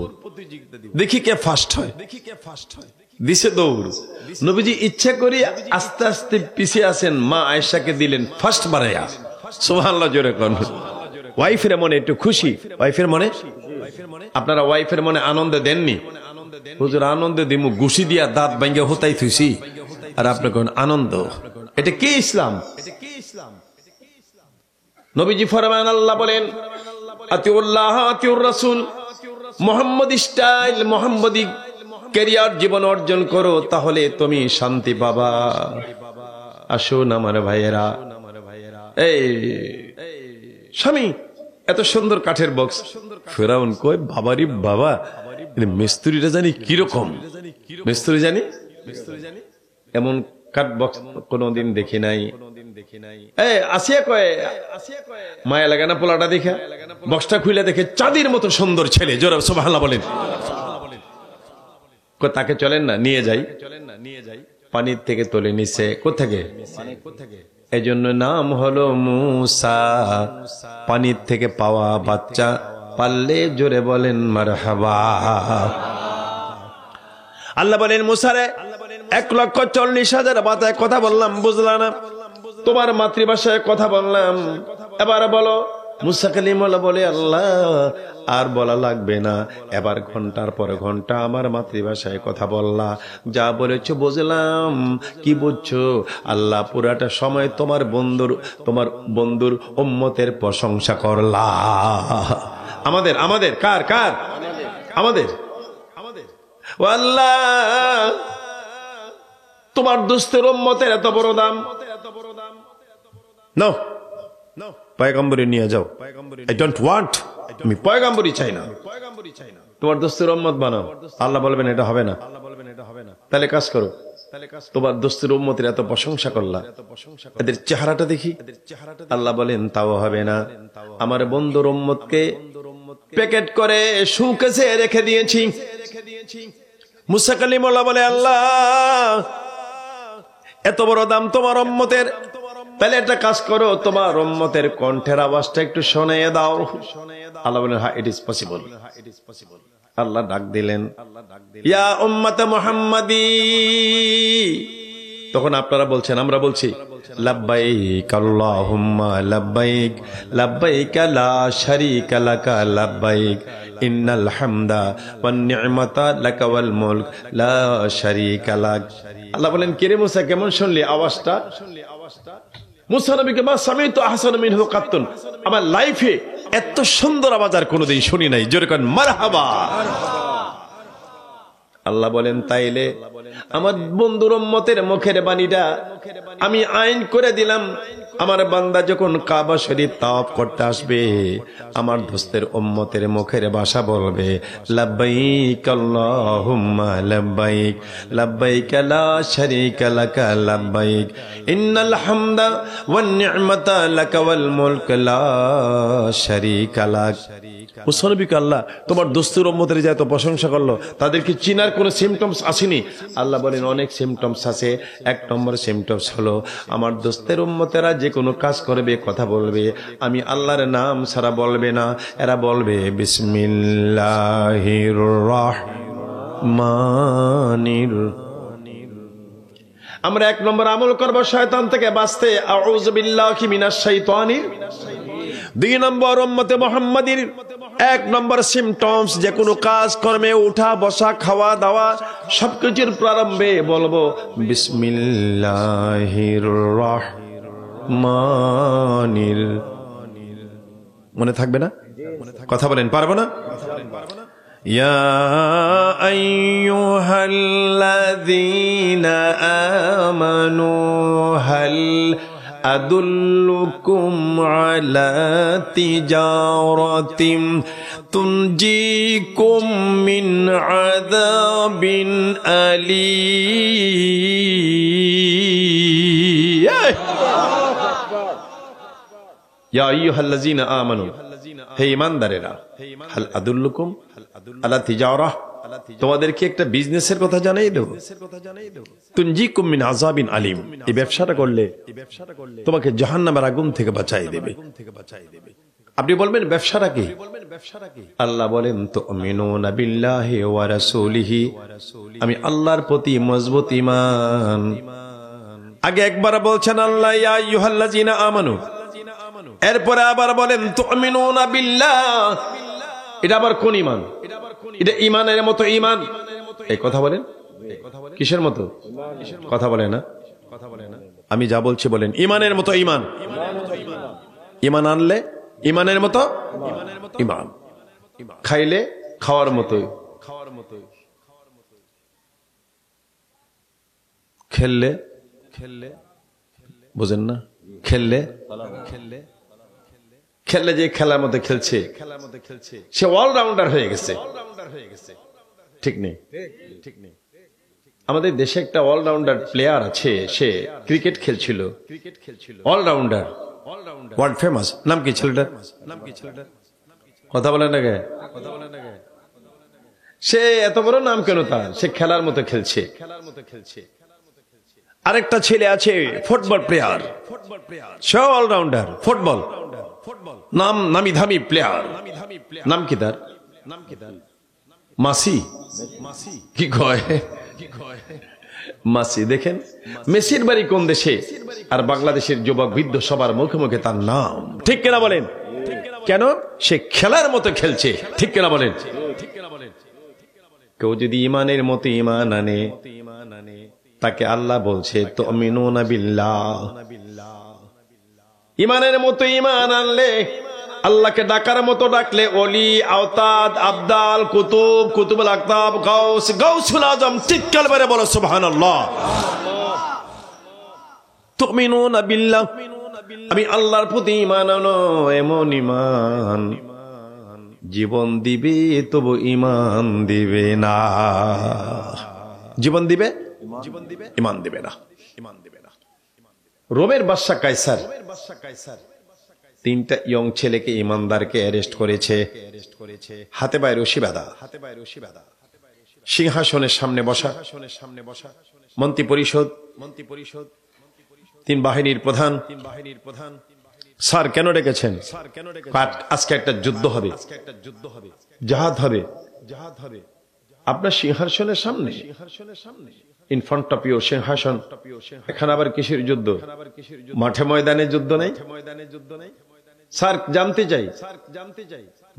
দেখি কে ফার্স্ট হয়। দিছে দৌড়। নবীজি ইচ্ছা করি আস্তে আস্তে পিছিয়ে আসেন, মা আয়েশাকে দিলেন ফার্স্ট বানাইয়া। সুবহানাল্লাহ জোরে কোন। ওয়াইফের মনে একটু খুশি, ওয়াইফের মনে, আপনারা ওয়াইফের মনে আনন্দ দেননি? হুজুর আনন্দ দিমু, ঘুষি দিয়া দাঁত ভাঙ্গা হতাই থুইছি, আর আপনি কোন আনন্দ? এটা কি ইসলাম? নবীজি ফরমান, আল্লাহ বলেন আতিউল্লাহ আতিউর রাসূল, মুহাম্মদ স্টাইল মুহাম্মদি ক্যারিয়ার জীবন অর্জন করো, তাহলে তুমি শান্তি পাবা। আসুন আমার ভাইয়েরা, এই স্বামী এত সুন্দর কাঠের বক্স, ফেরাউন কই বাবারি বাবা, মিস্ত্রিটা জানি কিরকম, মিস্ত্রি জানি এমন কাঠ বক্স কোনদিন দেখি নাই। আসিয়া কয় মায়া লাগে না পোলাটা দেখে, বক্সটা খুলে দেখে চাঁদির মতো সুন্দর ছেলে, জোরে সুবহানাল্লাহ বলেন। তাকে চলেন না নিয়ে যাই, পানির থেকে তোলে নিছে, কোথেকে? এই জন্য নাম হলো মুসা, পানির থেকে পাওয়া বাচ্চা। পারলে জোরে বলেন মারহাবা। আল্লাহ বলেন মুসারে 1,40,000 বাতায় কথা বললাম, বুঝলা না? তোমার মাতৃভাষায় কথা বললাম, এবার বলো। মুসা কালিমুল্লাহ বলে, আল্লাহ আর বলা লাগবে না, এবার ঘন্টার পর ঘন্টা আমার মাতৃভাষায় কথা বললা, যা বলেছো বুঝলাম। কি বুঝছো? আল্লাহ পুরাটা সময় তোমার বন্ধুর উম্মতের প্রশংসা করলা। আমাদের আমাদের কার কার? আমাদের। ও আল্লাহ, তোমার দোস্তের উম্মতের এত বড় দাম। নো, পয়গম্বরী নিয়ে যাও। আই ডোন্ট ওয়ান্ট, আমি পয়গম্বরী চাই না, তোমার দোস্তের উম্মত বানাও। আল্লাহ বলবেন এটা হবে না। তাহলে কাজ করো, তোমার দোস্তের উম্মতের এত প্রশংসা করলা, এদের চেহারাটা দেখি। আল্লাহ বলেন তাও হবে না। আমার বন্ধুর উম্মতকে প্যাকেট করে শোকেসে রেখে দিয়েছি। মুসা কালিমুল্লাহ বলে, আল্লাহ এত বড় দাম তোমার উম্মতের, তাহলে একটা কাজ করো, তোমার উম্মতের কণ্ঠের আওয়াজটা একটু শোনাইয়ে দাও। আল্লাহ বলেন হ্যাঁ, ইট ইজ পসিবল। আল্লাহ ডাক দিলেন, ইয়া উম্মতে মুহাম্মাদি। তখন আপনারা বলছেন, আমরা বলছি লাব্বাইক আল্লাহুম্মা লাব্বাইক, লাব্বাইক লা শারীকা লাকা লাব্বাইক, ইন্নাল হামদা ওয়ান নি'মাতা লাকা ওয়াল মুলক লা শারীকা লাক। আল্লাহ বলেন, কে রে মুসা, কেমন শুনলি আওয়াজটা? মুসা নবীকে মা সামিতু আহসানা মিনহু কাত্তুন, আমার লাইফে এত সুন্দর আওয়াজ আর কোনোদিন শুনি নাই। জোরে কোন মারহাবা। আল্লাহ বলেন, তাইলে আমার বন্ধুর উম্মতের মুখের বাণীটা আমি আইন করে দিলাম। আমার বান্দা যখন কাবা শরীফ তাওয়াফ করতে আসবে, আমার দোস্তের উম্মতের মুখের ভাষা বলবে লাব্বাইক আল্লাহুম্মা লাব্বাইক, লাব্বাইক লা শারীকা লাকা লাব্বাইক, ইন্নাল হামদা ওয়ান নি'মাতা লাকা ওয়াল মুলক লা শারীকা লাক। মুসানবীকে আল্লাহ তোমার দোস্তের উম্মতের যে এত প্রশংসা করলো, তাদেরকে চিনার কোনো সিমটমস আসেনি? আল্লাহ বলেন অনেক সিমটমস আছে। 1 নম্বর সিমটমস হলো, আমার দোস্তের উম্মতেরা যে কোনো কাজ করবে, কথা বলবে, আমি আল্লাহর নাম ছাড়া বলবে না। এরা বলবে বিসমিল্লাহির রহমানির। আমরা 1 নম্বর আমল করব শয়তান থেকে বাঁচতে, আউযু বিল্লাহি মিনাশ শাইতানির। 2 নম্বর উম্মতে মুহাম্মাদির 1 নম্বর সিমটমস, যে কোনো কাজ কর্মে উঠা বসা খাওয়া দাওয়া সবকিছুর প্রারম্ভে বলবো বিসমিল্লাহির রহমানির। মনে থাকবে না? কথা বলেন, পারবো না? ইয়া আইয়ুহাল্লাযীনা আমানু হাল আদুল্লুকুম আলা তিজারাতিন তুনজিকুম মিন আযাবিন আলীম। ইয়া আইয়ুহাল্লাযীনা আমানু, হে ঈমানদারেরা, হাল আদুল্লুকুম আলা তিজারাহ, তোমাদেরকে একটা বিজনেসের কথা জানাই দেবো, তুনজিকুম মিন আযাবিন আলিম। এই ব্যবসাটা করলে তোমাকে জাহান্নামের আগুন থেকে বাঁচাই দেবে। আপনি বলবেন ব্যবসাটা কি? আল্লাহ বলেন তুমিনুনা বিল্লাহি ওয়া রাসূলিহি, আমি আল্লাহর প্রতি মজবুত ঈমান। আগে একবার বলছেন আল্লাহ ইয়া আইয়ুহাল্লাযিনা আমানু, এরপরে আবার বলেন তুমিনুনা বিল্লাহ। এটা আবার কোন ঈমান? এটা ঈমানের মতো ঈমান। এই কথা বলেন, কিসের মতো কথা বলে না? আমি যা বলছি বলেন ঈমানের মতো ঈমান। ঈমান আনলে ঈমানের মতো ঈমান, খাইলে খাওয়ার মতো, খেললে বুঝেন না, খেললে যে খেলার মধ্যে খেলছে সে অলরাউন্ডার হয়ে গেছে। ঠিক নেই? আমাদের দেশে একটা অলরাউন্ডার প্লেয়ার আছে, সে ক্রিকেট খেলছিল, অলরাউন্ডার, ওয়ার্ল্ড ফেমাস। নাম কি ছেলেটার? কথা বলেন না গে? সে এত বড় নাম কেন তার? সে খেলার মতো খেলছে। আরেকটা ছেলে আছে ফুটবল প্লেয়ার, সে অলরাউন্ডার, ফুটবল নামি ধামি প্লেয়ার। নাম কি তার? মাসি। কি কয়? মাসি। দেখেন মেসির বাড়ি কোন দেশে, আর বাংলাদেশের যুবক বৃদ্ধ সবার মুখে মুখে তার নাম। ঠিক কিনা বলেন? কেন? সে খেলার মতো খেলছে। ঠিক কিনা বলেন? কেউ যদি ঈমানের মতো ঈমান আনে, তাকে আল্লাহ বলছে তুমিনুনা বিল্লাহ। ঈমানের মতো ঈমান আনলে, আল্লাহকে ডাকার মতো ডাকলে, ওলি, আওতাদ, আবদাল, কুতুব, কুতুবুল আকতাব, গাউস, গাউসুল আজম, চিৎকার করে বলো সুবহানাল্লাহ। তুমিনুনা বিল্লাহ, আমি আল্লাহর প্রতি ঈমান আনো, এমন ঈমান জীবন দিবে তবু ঈমান দিবে না। জীবন দিবে, ঈমান দিবে না। রোমের বাদশা কায়সার তিনটা ইয়ং ছেলেকে, ইমানদারকে অ্যারেস্ট করেছে, হাতে পায়ে রশি বাঁধা, সিংহাসনের সামনে বসা, মন্ত্রী পরিষদ, তিন বাহিনীর প্রধান। স্যার কেন ডেকেছেন? আজকে একটা যুদ্ধ হবে, জাহাদ হবে আপনার সিংহাসনের সামনে, ইন ফ্রন্ট অফ ইউর সিংহাসন। এখানে আবার কিসের যুদ্ধ? মাঠে ময়দানে যুদ্ধ নেই। স্যার জানতে চাই।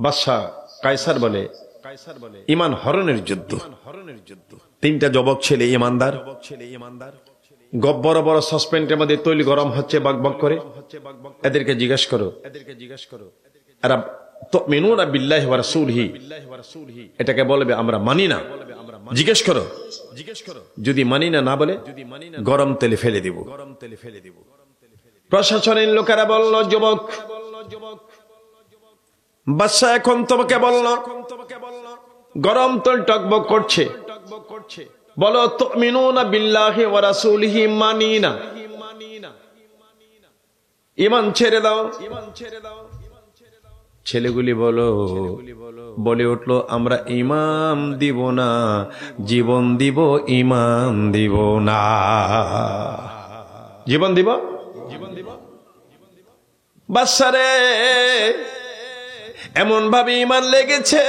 বাদশা কায়সার বলে ঈমান হরণের যুদ্ধ। তিনটা যুবক ছেলে ইমানদার, বড় বড় সাসপেন্ডের মধ্যে তৈল গরম হচ্ছে বকবক করে। এদেরকে জিজ্ঞেস করো, এরা তুমিনুনা বিল্লাহি ওয়া রাসূলিহি, এটাকে বলবে আমরা মানি না। জিজ্ঞেস করো, যদি মানি না না বলে গরম তেলে ফেলে দিব। প্রশাসনের লোকেরা বলল, যুবক বাদশা এখন তোমাকে বলল, গরম তেল টকবক করছে, বলো তুমিনুনা বিল্লাহি ওয়া রাসূলিহি, মানি না, ঈমান ছেড়ে দাও। ছেলেগুলি বলে উঠলো, আমরা ঈমান দিব না, জীবন দিব, ঈমান দিব না। জীবন দিব। বাদশারে এমন ভাবে ঈমান লেগেছে,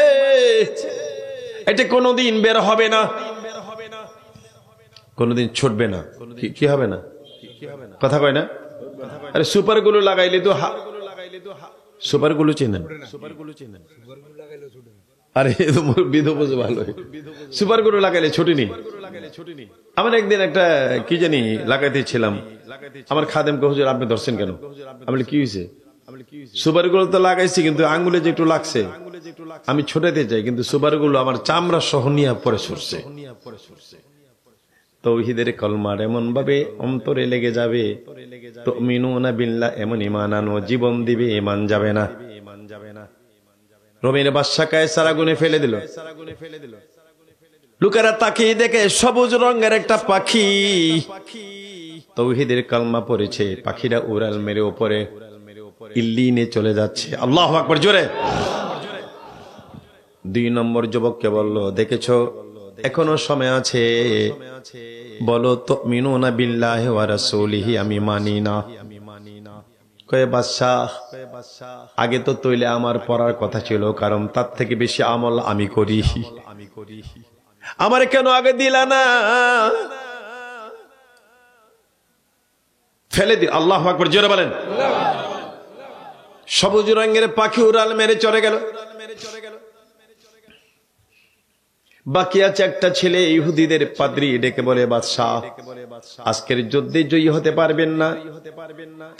এটা কোনোদিন বের হবে না, কোনোদিন ছুটবে না। কি হবে না? কথা কয় না? আরে সুপার গুলো লাগাইলে তো, সুপার গুলো চেনেন? আরে ভালো, সুপার গুলো লাগাইলে ছুটিনি। আমার একদিন একটা কি জানি লাগাইতেছিলাম, আমার খাদেমকে, হুজুর আপনি ধরছেন কেন? আমি কি হয়েছে? সুপার গুলো তো লাগাইছি, কিন্তু আঙ্গুলে যে একটু লাগছে, আমি ছোটাতে চাই, কিন্তু সুপার গুলো আমার চামড়া সহ নিয়ে পরে সরছে। তৌহিদের কলমার এমন ভাবে অন্তরে লেগে যাবে, তুমিনুনা বিল্লাহ, এমন ঈমান আনো, জীবন দিবে, ঈমান যাবে না। রোমের বাদশা কায়সার আগুনে ফেলে দিল। লোকেরা তাকিয়ে দেখে সবুজ রঙের একটা পাখি, তৌহিদের কালমা পড়েছে, পাখিটা উড়াল মেরে উপরে ইল্লিনে চলে যাচ্ছে। আল্লাহু আকবার, জোরে। 2 নম্বর যুবককে বলল, দেখেছো এখনো সময় আছে, বলো তুমিনুনা বিল্লাহি ওয়া রাসূলিহি, আমি মানি না। কয়ে বাদশাহ, আগে তো তৈলে আমার পড়ার কথা ছিল, কারণ তার থেকে বেশি আমল আমি করি, আমার কেন আগে দিলা না? ফেলে দি। আল্লাহু আকবার, জোরে বলেন। সবুজ রঙের পাখি উড়াল মেরে চলে গেল। বাকি আছে একটা ছেলে, ইহুদিদের পাদ্রী, ডেকে বলে, বাদশাহ আজকের যুদ্ধে জয়ী হতে পারবেন না।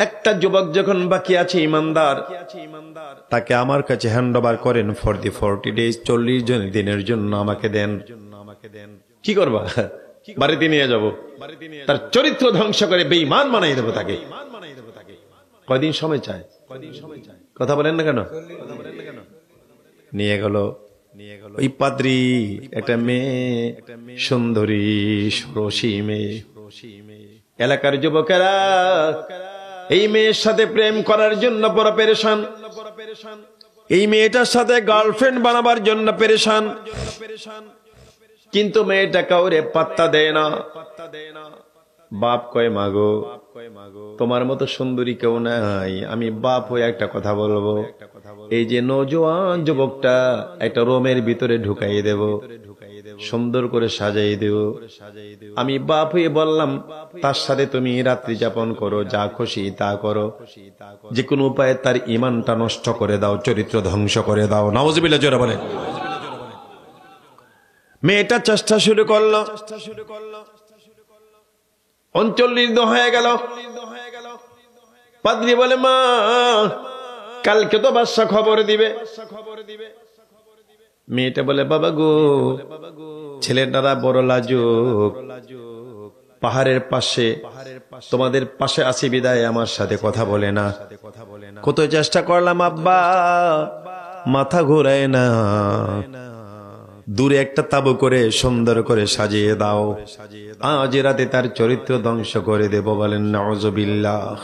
একটা যুবক যখন বাকি আছে, ইমানদার, তাকে আমার কাছে হ্যান্ড ওভার করেন ফর দি 40 days, 40 দিনের জন্য আমাকে দেন। কি করবা? বাড়িতে নিয়ে যাব, তার চরিত্র ধ্বংস করে বেঈমান বানাই দেবো তাকে। কয়দিন সময় চায়? কথা বলেন না কেন? নিয়ে গেল। ওই পাদ্রী একটা মেয়ে, সুন্দরী ষোড়শী মেয়ে। এলাকার যুবকেরা এই মেয়ের সাথে প্রেম করার জন্য বড় পেরেশান, এই মেয়েটার সাথে গার্লফ্রেন্ড বানাবার জন্য পেরেশান, কিন্তু মেয়েটা কাউরে পাত্তা দেয় না। বাপ কয়, মাগো তোমার মতো সুন্দরী কেউ নাই, আমি বাপ হয়ে একটা কথা বলবো, এই যে নওজোয়ান যুবকটা একটা রোমের ভিতরে ঢুকাই দেব, সুন্দর করে সাজাই দেব। আমি বাপ হয়ে বললাম, তার সাথে তুমি রাত্রি যাপন করো, যা খুশি তা করো, যে কোনো উপায়ে তার ঈমানটা নষ্ট করে দাও, চরিত্র ধ্বংস করে দাও। নাউজুবিল্লাহ, জোরে বলে। মেয়েটা চেষ্টা শুরু করলো। 39 দিন হয়ে গেল। পাদ্রী বলে, মা কালকে তো বাদশা খবর দিবে। মেয়েটা বলে, বাবা গো, ছেলেটারা বড় লাজুক, পাহাড়ের পাশে তোমাদের পাশে আসি বিদায় আমার সাথে কথা বলে না। কত চেষ্টা করলাম আব্বা, মাথা ঘুরায় না। দূরে একটা তাবু করে সুন্দর করে সাজিয়ে দাও, আজ রাতে তার চরিত্র ধ্বংস করে দেব। বলেন নাউজুবিল্লাহ।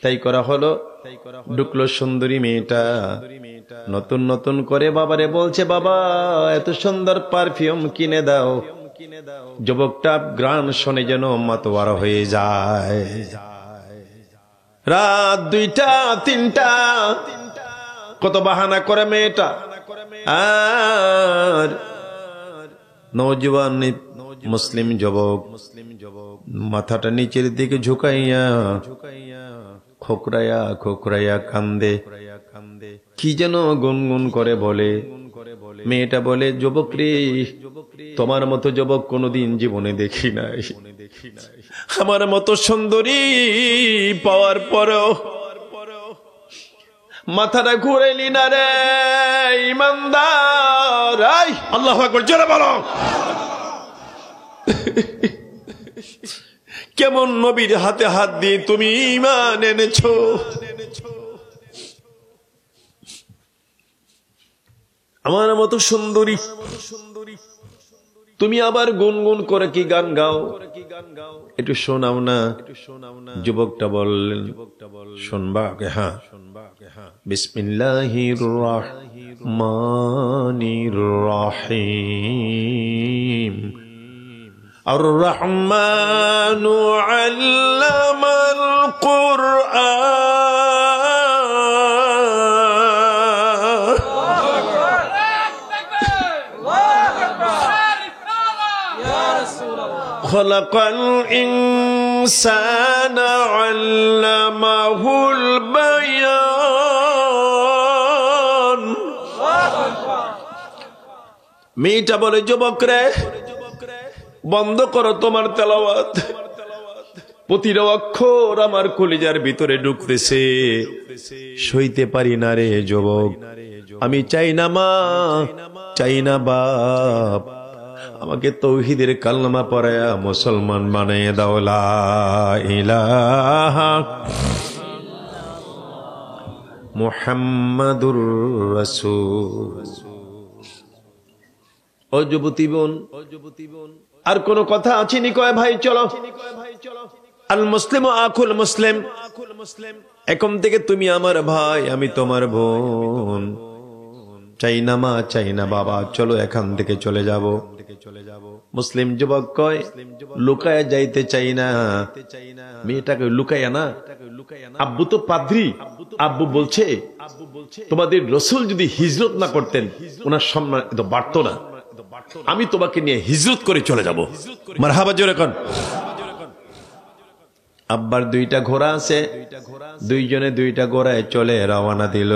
তাই করা হলো। ঢুকলো সুন্দরী মেয়েটা, নতুন নতুন করে বাবারে বলছে, বাবা এত সুন্দর পারফিউম কিনে দাও। যুবকটা গ্রাম শোনে যেন মাতোয়ারা হয়ে যায়। রাত 2টা 3টা, কত বাহানা করে মেয়েটা। আর নওজোয়ান মুসলিম যুবক মাথাটা নিচের দিকে ঝুঁকাইয়া খোকরাইয়া খোকরাইয়া কান্দে, কি যেন গুনগুন করে বলে। মেয়েটা বলে, যুবক রে, তোমার মতো যুবক কোনোদিন জীবনে দেখি নাই, আমার মতো সুন্দরী পাওয়ার পরও মাথাটা ঘুরেলি না রে ইমানদার। আল্লাহু আকবার, জোরে বলো। কেমন নবীর হাতে হাত দিয়ে তুমি ঈমান এনেছো। আমার মতো সুন্দরী তুমি আবার গুনগুন করে কি গান গাও, একটু শোনাও না। যুবকটা বললেন, শুনবা? হ্যাঁ। বিসমিল্লাহির রহমানির রহিম। আর রহমানু আল্লামাল কুরআন। খলাকাল ইনসানা আল্লামাহুল বায়ান। মেয়েটা বলে, যুবক রে, বন্ধ করো তোমার তেলাওয়াত, প্রতিটা অক্ষর আমার কলিজার ভিতরে ঢুকতেছে, সইতে পারি না রে যুবক। আমি চাই না মা, চাই না বাপ, আমাকে তৌহিদের কালমা পড়ায়া মুসলমান বানিয়ে দাও। লা ইলাহা মুহাম্মাদুর রাসূল। ও যুবতী বোন, আর কোন কথা আছেনি? কয় ভাই চলো। আল মুসলিম আকুল মুসলিম, এখন থেকে তুমি আমার ভাই, আমি তোমার বোন। চাই না মা, চাই না বাবা, চলো এখান থেকে চলে যাব। মুসলিম যুবক কয়, লুকায়া যাইতে চাই না। মেয়েটাকে লুকাইয়া না, আব্বু তো পাদ্রী, আব্বু বলছে তোমাদের রসুল যদি হিজরত না করতেন ওনার সম্মান তো বাড়তো না, আমি তোমাকে নিয়ে হিজরত করে চলে যাব। মারহাবা জোরে কোন। আব্বার দুইটা ঘোড়া আছে, দুইজনে দুইটা ঘোড়ায় চলে রওনা দিল।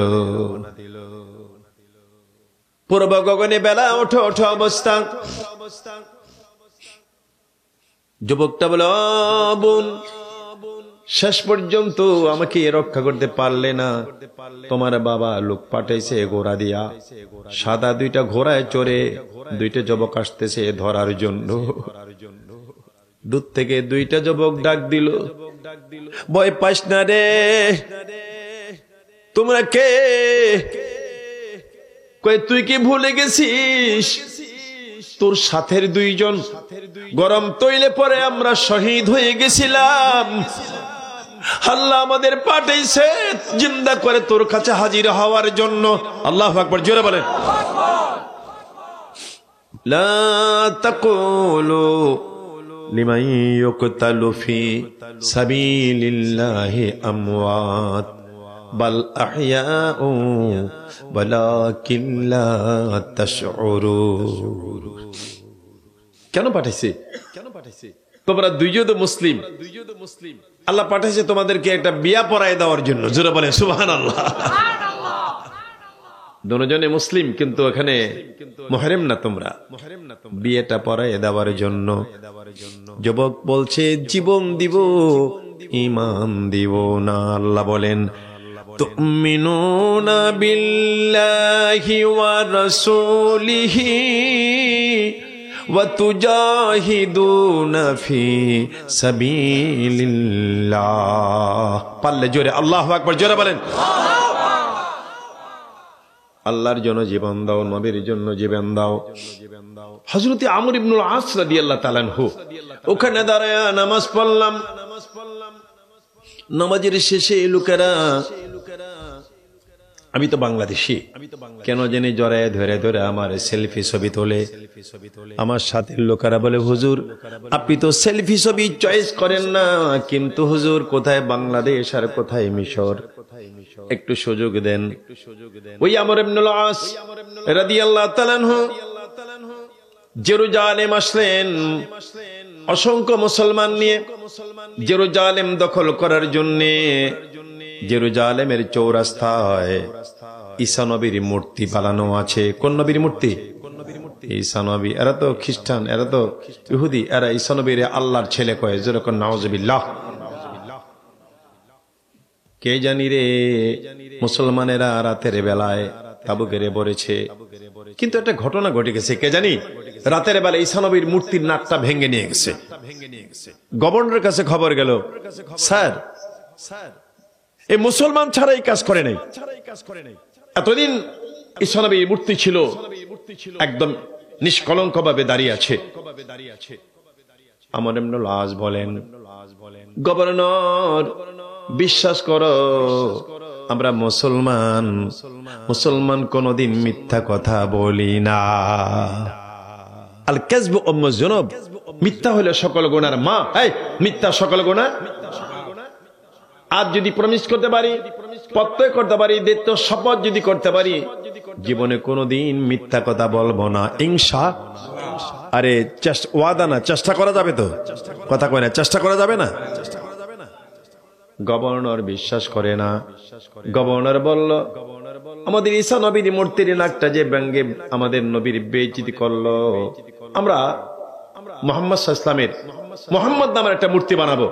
পূর্ব গগনে বেলা ওঠো ওঠো অবস্থা। যুবকটা বলে, বোন, শেষ পর্যন্ত আমাকে রক্ষা করতে পারলে না, তোমার বাবা লোক পাঠাইছে ঘোড়া দিয়া, সাদা দুইটা ঘোড়ায় চড়ে দুইটা যুবক আসতেছে ধরার জন্য। দূর থেকে দুইটা যুবক ডাক দিল, ভয় পাস না রে, তোমরা কে? কই তুই কি ভুলে গেছিস তোর সাথের দুইজন গরম তৈলে পরে আমরা শহীদ হয়ে গেছিলাম, আল্লাহ আমাদের পাঠাইছে জিন্দা করে তোর কাছে হাজির হওয়ার জন্য। আল্লাহু আকবার, জোরে বলেন। লা তাকুলু লিমান ইউকতালু ফি সাবিলিল্লাহি আমওয়াত বাল আহইয়াউ ওয়ালাকিন লা তাশউরুন। কেন পাঠাইছে? তোমরা দুইজন তো মুসলিম, আল্লাহ পাঠাইছে তোমাদেরকে একটা বিয়া পড়ায় দেওয়ার জন্য। জোরে বলে সুবহানাল্লাহ। দুজনে মুসলিম কিন্তু এখানে মুহরিম না, তোমরা বিয়েটা পড়ায় দেওয়ার জন্য। যুবক বলছে জীবন দিব, ঈমান দিব না। আল্লাহ বলেন, তুমিনুনা বিল্লাহি ওয়া রাসূলিহি ওয়া তুজাহিদুনা ফি সাবিলিল্লাহ। পারলে জোরে আল্লাহু আকবার, জোরে বলেন। আল্লাহর জন্য জীবন দাও, নবীর জন্য জীবন দাও। হযরত আমর ইবনুল আস রাদিয়াল্লাহু তাআলা আনহু ওখানে দাঁড়ায় নামাজ পড়লাম। নামাজের শেষে লোকেরা, আমি তো বাংলাদেশি, কেন জানি জড়ায় ধরে ধরে আমার সেলফি ছবি তোলে। আমার সাথে লোকেরা বলে, হুজুর আপনি তো সেলফি ছবি চয়েস করেন না, কিন্তু হুজুর কোথায় বাংলাদেশ আর কোথায় মিশর, একটু সুযোগ দেন। ওই আমর ইবনুল আস রাদিয়াল্লাহু তাআলা আনহু জেরুজালেম আসলেন অসংখ্য মুসলমান নিয়ে। জেরুজালেম দখল করার জন্য জেরুজালেমের চৌরাস্তায় ঈসা নবীর মূর্তি বানানো আছে। কোন নবীর মূর্তি? ঈসা নবী। এরা তো খ্রিস্টান, এরা তো ইহুদি, এরা ঈসা নবীর আল্লাহর ছেলে কয়। যেরকম নাউজুবিল্লাহ। কে জানি রে, মুসলমানেরা রাতের বেলায় তাবু গেড়ে পড়েছে, কিন্তু একটা ঘটনা ঘটে গেছে। কে জানি রাতের বেলায় ঈসা নবীর মূর্তির নাকটা ভেঙে নিয়ে গেছে। গভর্নরের কাছে খবর গেল, স্যার এই মুসলমান ছাড়া এই কাজ করে নাই। এতদিন ঈসা নবীর মূর্তি ছিল একদম নিষ্কলঙ্ক ভাবে দাঁড়িয়ে আছে। আমর ইবনুল আস বলেন, গভর্নর বিশ্বাস করো, আমরা মুসলমান, মুসলমান কোনদিন মিথ্যা কথা বলি না। আল কাযবু উম্মুজ যুনুব, মিথ্যা হলো সকল গুনার মা। এই মিথ্যা সকল গুনাহ। আজ যদি প্রমিস করতে পারি, প্রত্যয় করতে পারি, দায়িত্ব শপথ যদি করতে পারি, জীবনে কোনদিন মিথ্যা কথা বলবো না ইনশাআল্লাহ। আরে ওয়াদা না, চেষ্টা করা যাবে তো? কথা কয় না, চেষ্টা করা যাবে না? গভর্নর বিশ্বাস করে না। গভর্নর বলল, আমাদের ঈসা নবীর মূর্তির নাকটা যে ভেঙে আমাদের নবীর বেইজ্জতি করলো, আমরা মুহাম্মদ সাল্লাল্লাহু আলাইহি ওয়াসাল্লামের মুহাম্মদ নামের একটা মূর্তি বানাবো।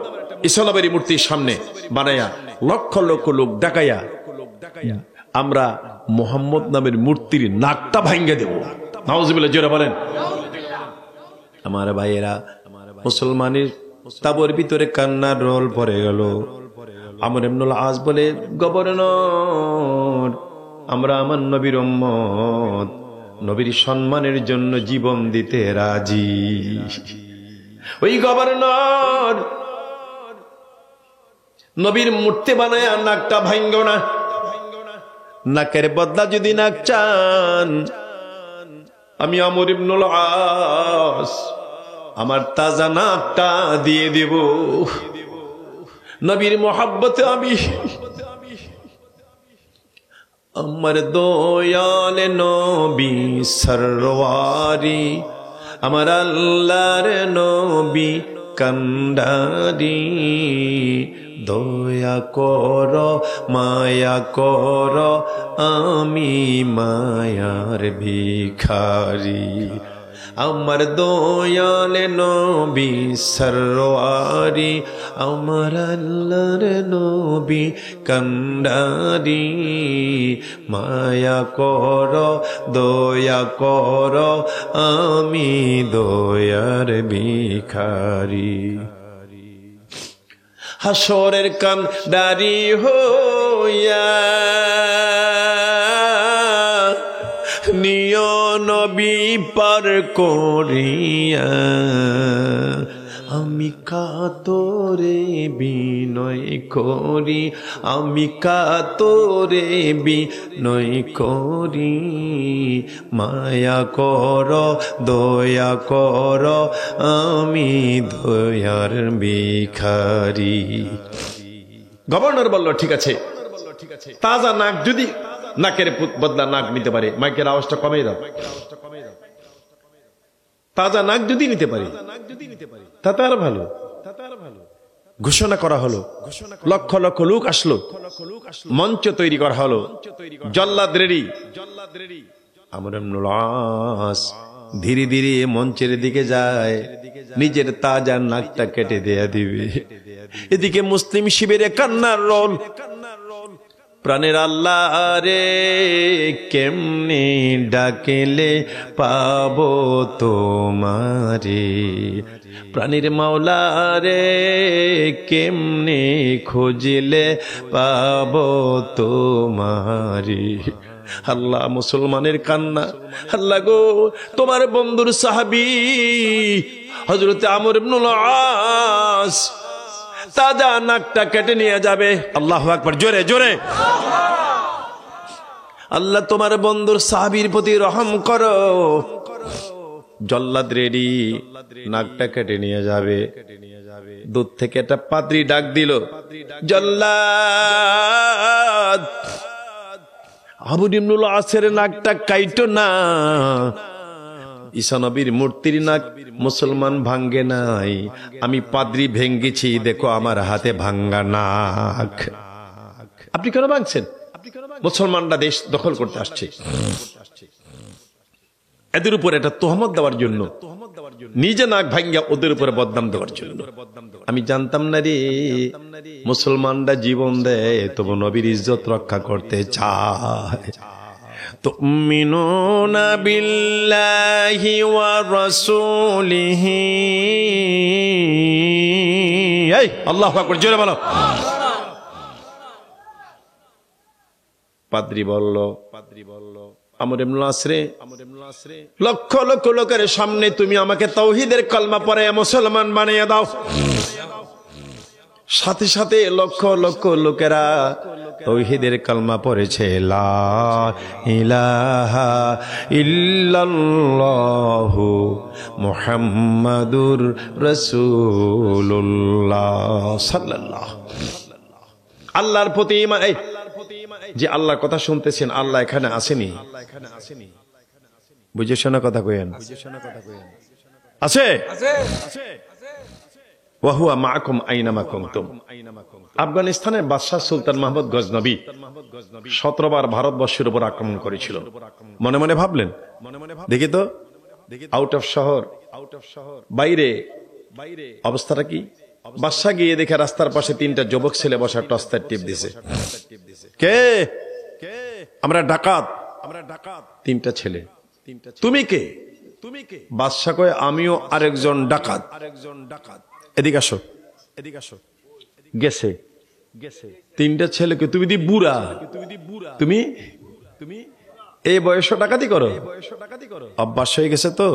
ঈসা নবীর মূর্তির সামনে বানায়া লক্ষ লক্ষ লোক ডাকাইয়া আমরা মুহাম্মদ নামের মূর্তির নাকটা ভাঙিয়ে দেব। নাউজুবিল্লাহ, জোরে বলেন। আমার ভাইয়েরা, মুসলমানের তাবুর ভিতরে কান্নার রোল পড়ে গেল। আমর ইবনুল আস বলে, গভর্নর আমরা আমার নবীর উম্মত, নবীর সম্মানের জন্য জীবন দিতে রাজি। ওই গভর্নর নবীর মূর্তি বানায় নাকটা ভাঙ্গো না। নাকের বদলা যদি নাক চান, আমি আমর ইবনুল আস আমার তাজা নাকটা দিয়ে দেব। নবীর মোহাব্বতে আমি আমার দয়াল নবী সরওয়ারি, আমার আল্লাহর নবী কান্ডারি, দয়া কর মায়া কর আমি মায়ার ভিখারি। আমার দয়াল নবী সরওয়ারি, আমার আল্লাহর নবী কান্ডারি, মায়া কর দয়া কর আমি দয়ার ভিখারি। হাসরের কান্ডারি হইয়া নিয় নবী পার করিয়া, আমি কাতরে বিনয় করি, আমি কাতরে বিনয় করি, মায়া কর দয়া কর আমি দয়ার ভিখারি। গভর্নর বলল ঠিক আছে, তাজা নাক যদি নাকের বদলা নাক নিতে পারে, মাইকের আওয়াজটা কমে দাও, তাজা নাক যদি নিতে পারে তাতে আর ভালো। ঘোষণা করা হলো, লক্ষ লক্ষ লোক আসলো, মঞ্চ তৈরি করা হলো, জল্লাদ রেডি। আমর ইবনুল আস ধীরে ধীরে মঞ্চের দিকে যায়, নিজের তাজা নাকটা কেটে দেয়া দিবে। এদিকে মুসলিম শিবিরে কান্নার রোল, প্রাণের আল্লাহ রে কেমনে ডাকেলে পাবো তোমারে, প্রাণের মাওলা রে কেমনে খুঁজলে পাবো তোমারে। আল্লাহ মুসলমানের কান্না, আল্লাহ গো তোমার বন্ধুর সাহাবী হযরত আমর ইবনুল আস তাজা নাকটা কেটে নিয়ে যাবে। আল্লাহু আকবার, জোরে জোরে। আল্লাহ তোমার বন্ধুর সাহাবীর প্রতি রহম করো। জল্লাদ রেডি, নাকটা কেটে নিয়ে যাবে। দূর থেকে একটা পাদ্রী ডাক দিল, জল্লাদ আমর ইবনুল আসের নাকটা কাইটো না, ঈসা নবীর মূর্তির নাক মুসলমান ভাঙ্গে নাই, আমি পাদ্রী ভেঙ্গেছি, দেখো আমার হাতে ভাঙ্গা নাক। আপনি কেন ভাঙছেন? মুসলমানরা দেশ দখল করতে আসছে, এদের উপর এটা তোহমত দেওয়ার জন্য, নিজে নাক ভাঙ্গা ওদের উপরে বদনাম দেওয়ার জন্য। আমি জানতাম না রে, মুসলমানরা জীবন দেয় তবু নবীর ইজ্জত রক্ষা করতে চায়। তুমিনুনা বিল্লাহি ওয়া রাসূলিহি, এই আল্লাহু আকবার, জোরে বলো। পাদ্রী বলল, আমর ইবনুল আস রে, লক্ষ লক্ষ লোকের সামনে তুমি আমাকে তাওহীদের কালমা পড়ে মুসলমান বানিয়ে দাও। সাথে সাথে লক্ষ লক্ষ লোকেরা তাওহীদের কালমা পড়েছে, লা ইলাহা ইল্লাল্লাহু মুহাম্মাদুর রাসূলুল্লাহ সাল্লাল্লাহু। আল্লাহর প্রতি ঈমান, এই যে আল্লাহর কথা শুনতেছেন, আল্লাহ এখানে আসেনি, বুঝে শোনা কথা কইেন, আছে ওয়া হুয়া মাআকুম আইনামা কুনতুম। আফগানিস্তানের বাদশাহ সুলতান মাহমুদ গজনবী 17 বার ভারতবর্ষের উপর আক্রমণ করেছিল। মনে মনে ভাবলেন, দেখি তো আউট অফ শহর, বাইরে অবস্থাটা কি। বাদশাহ গিয়ে দেখে রাস্তার পাশে 3টা যুবক ছেলে বসা, টর্চের টিপ দিছে। কে? আমরা ডাকাত। 3টা ছেলে। তুমি কে? বাদশাহ কয়, আমিও আরেকজন ডাকাত। এদিকে আসো। গেছে 3টা ছেলেকে, তুমি দি বুড়া, তুমি এই বয়সে ডাকাতি করো? অভ্যাস হয়ে গেছে তো,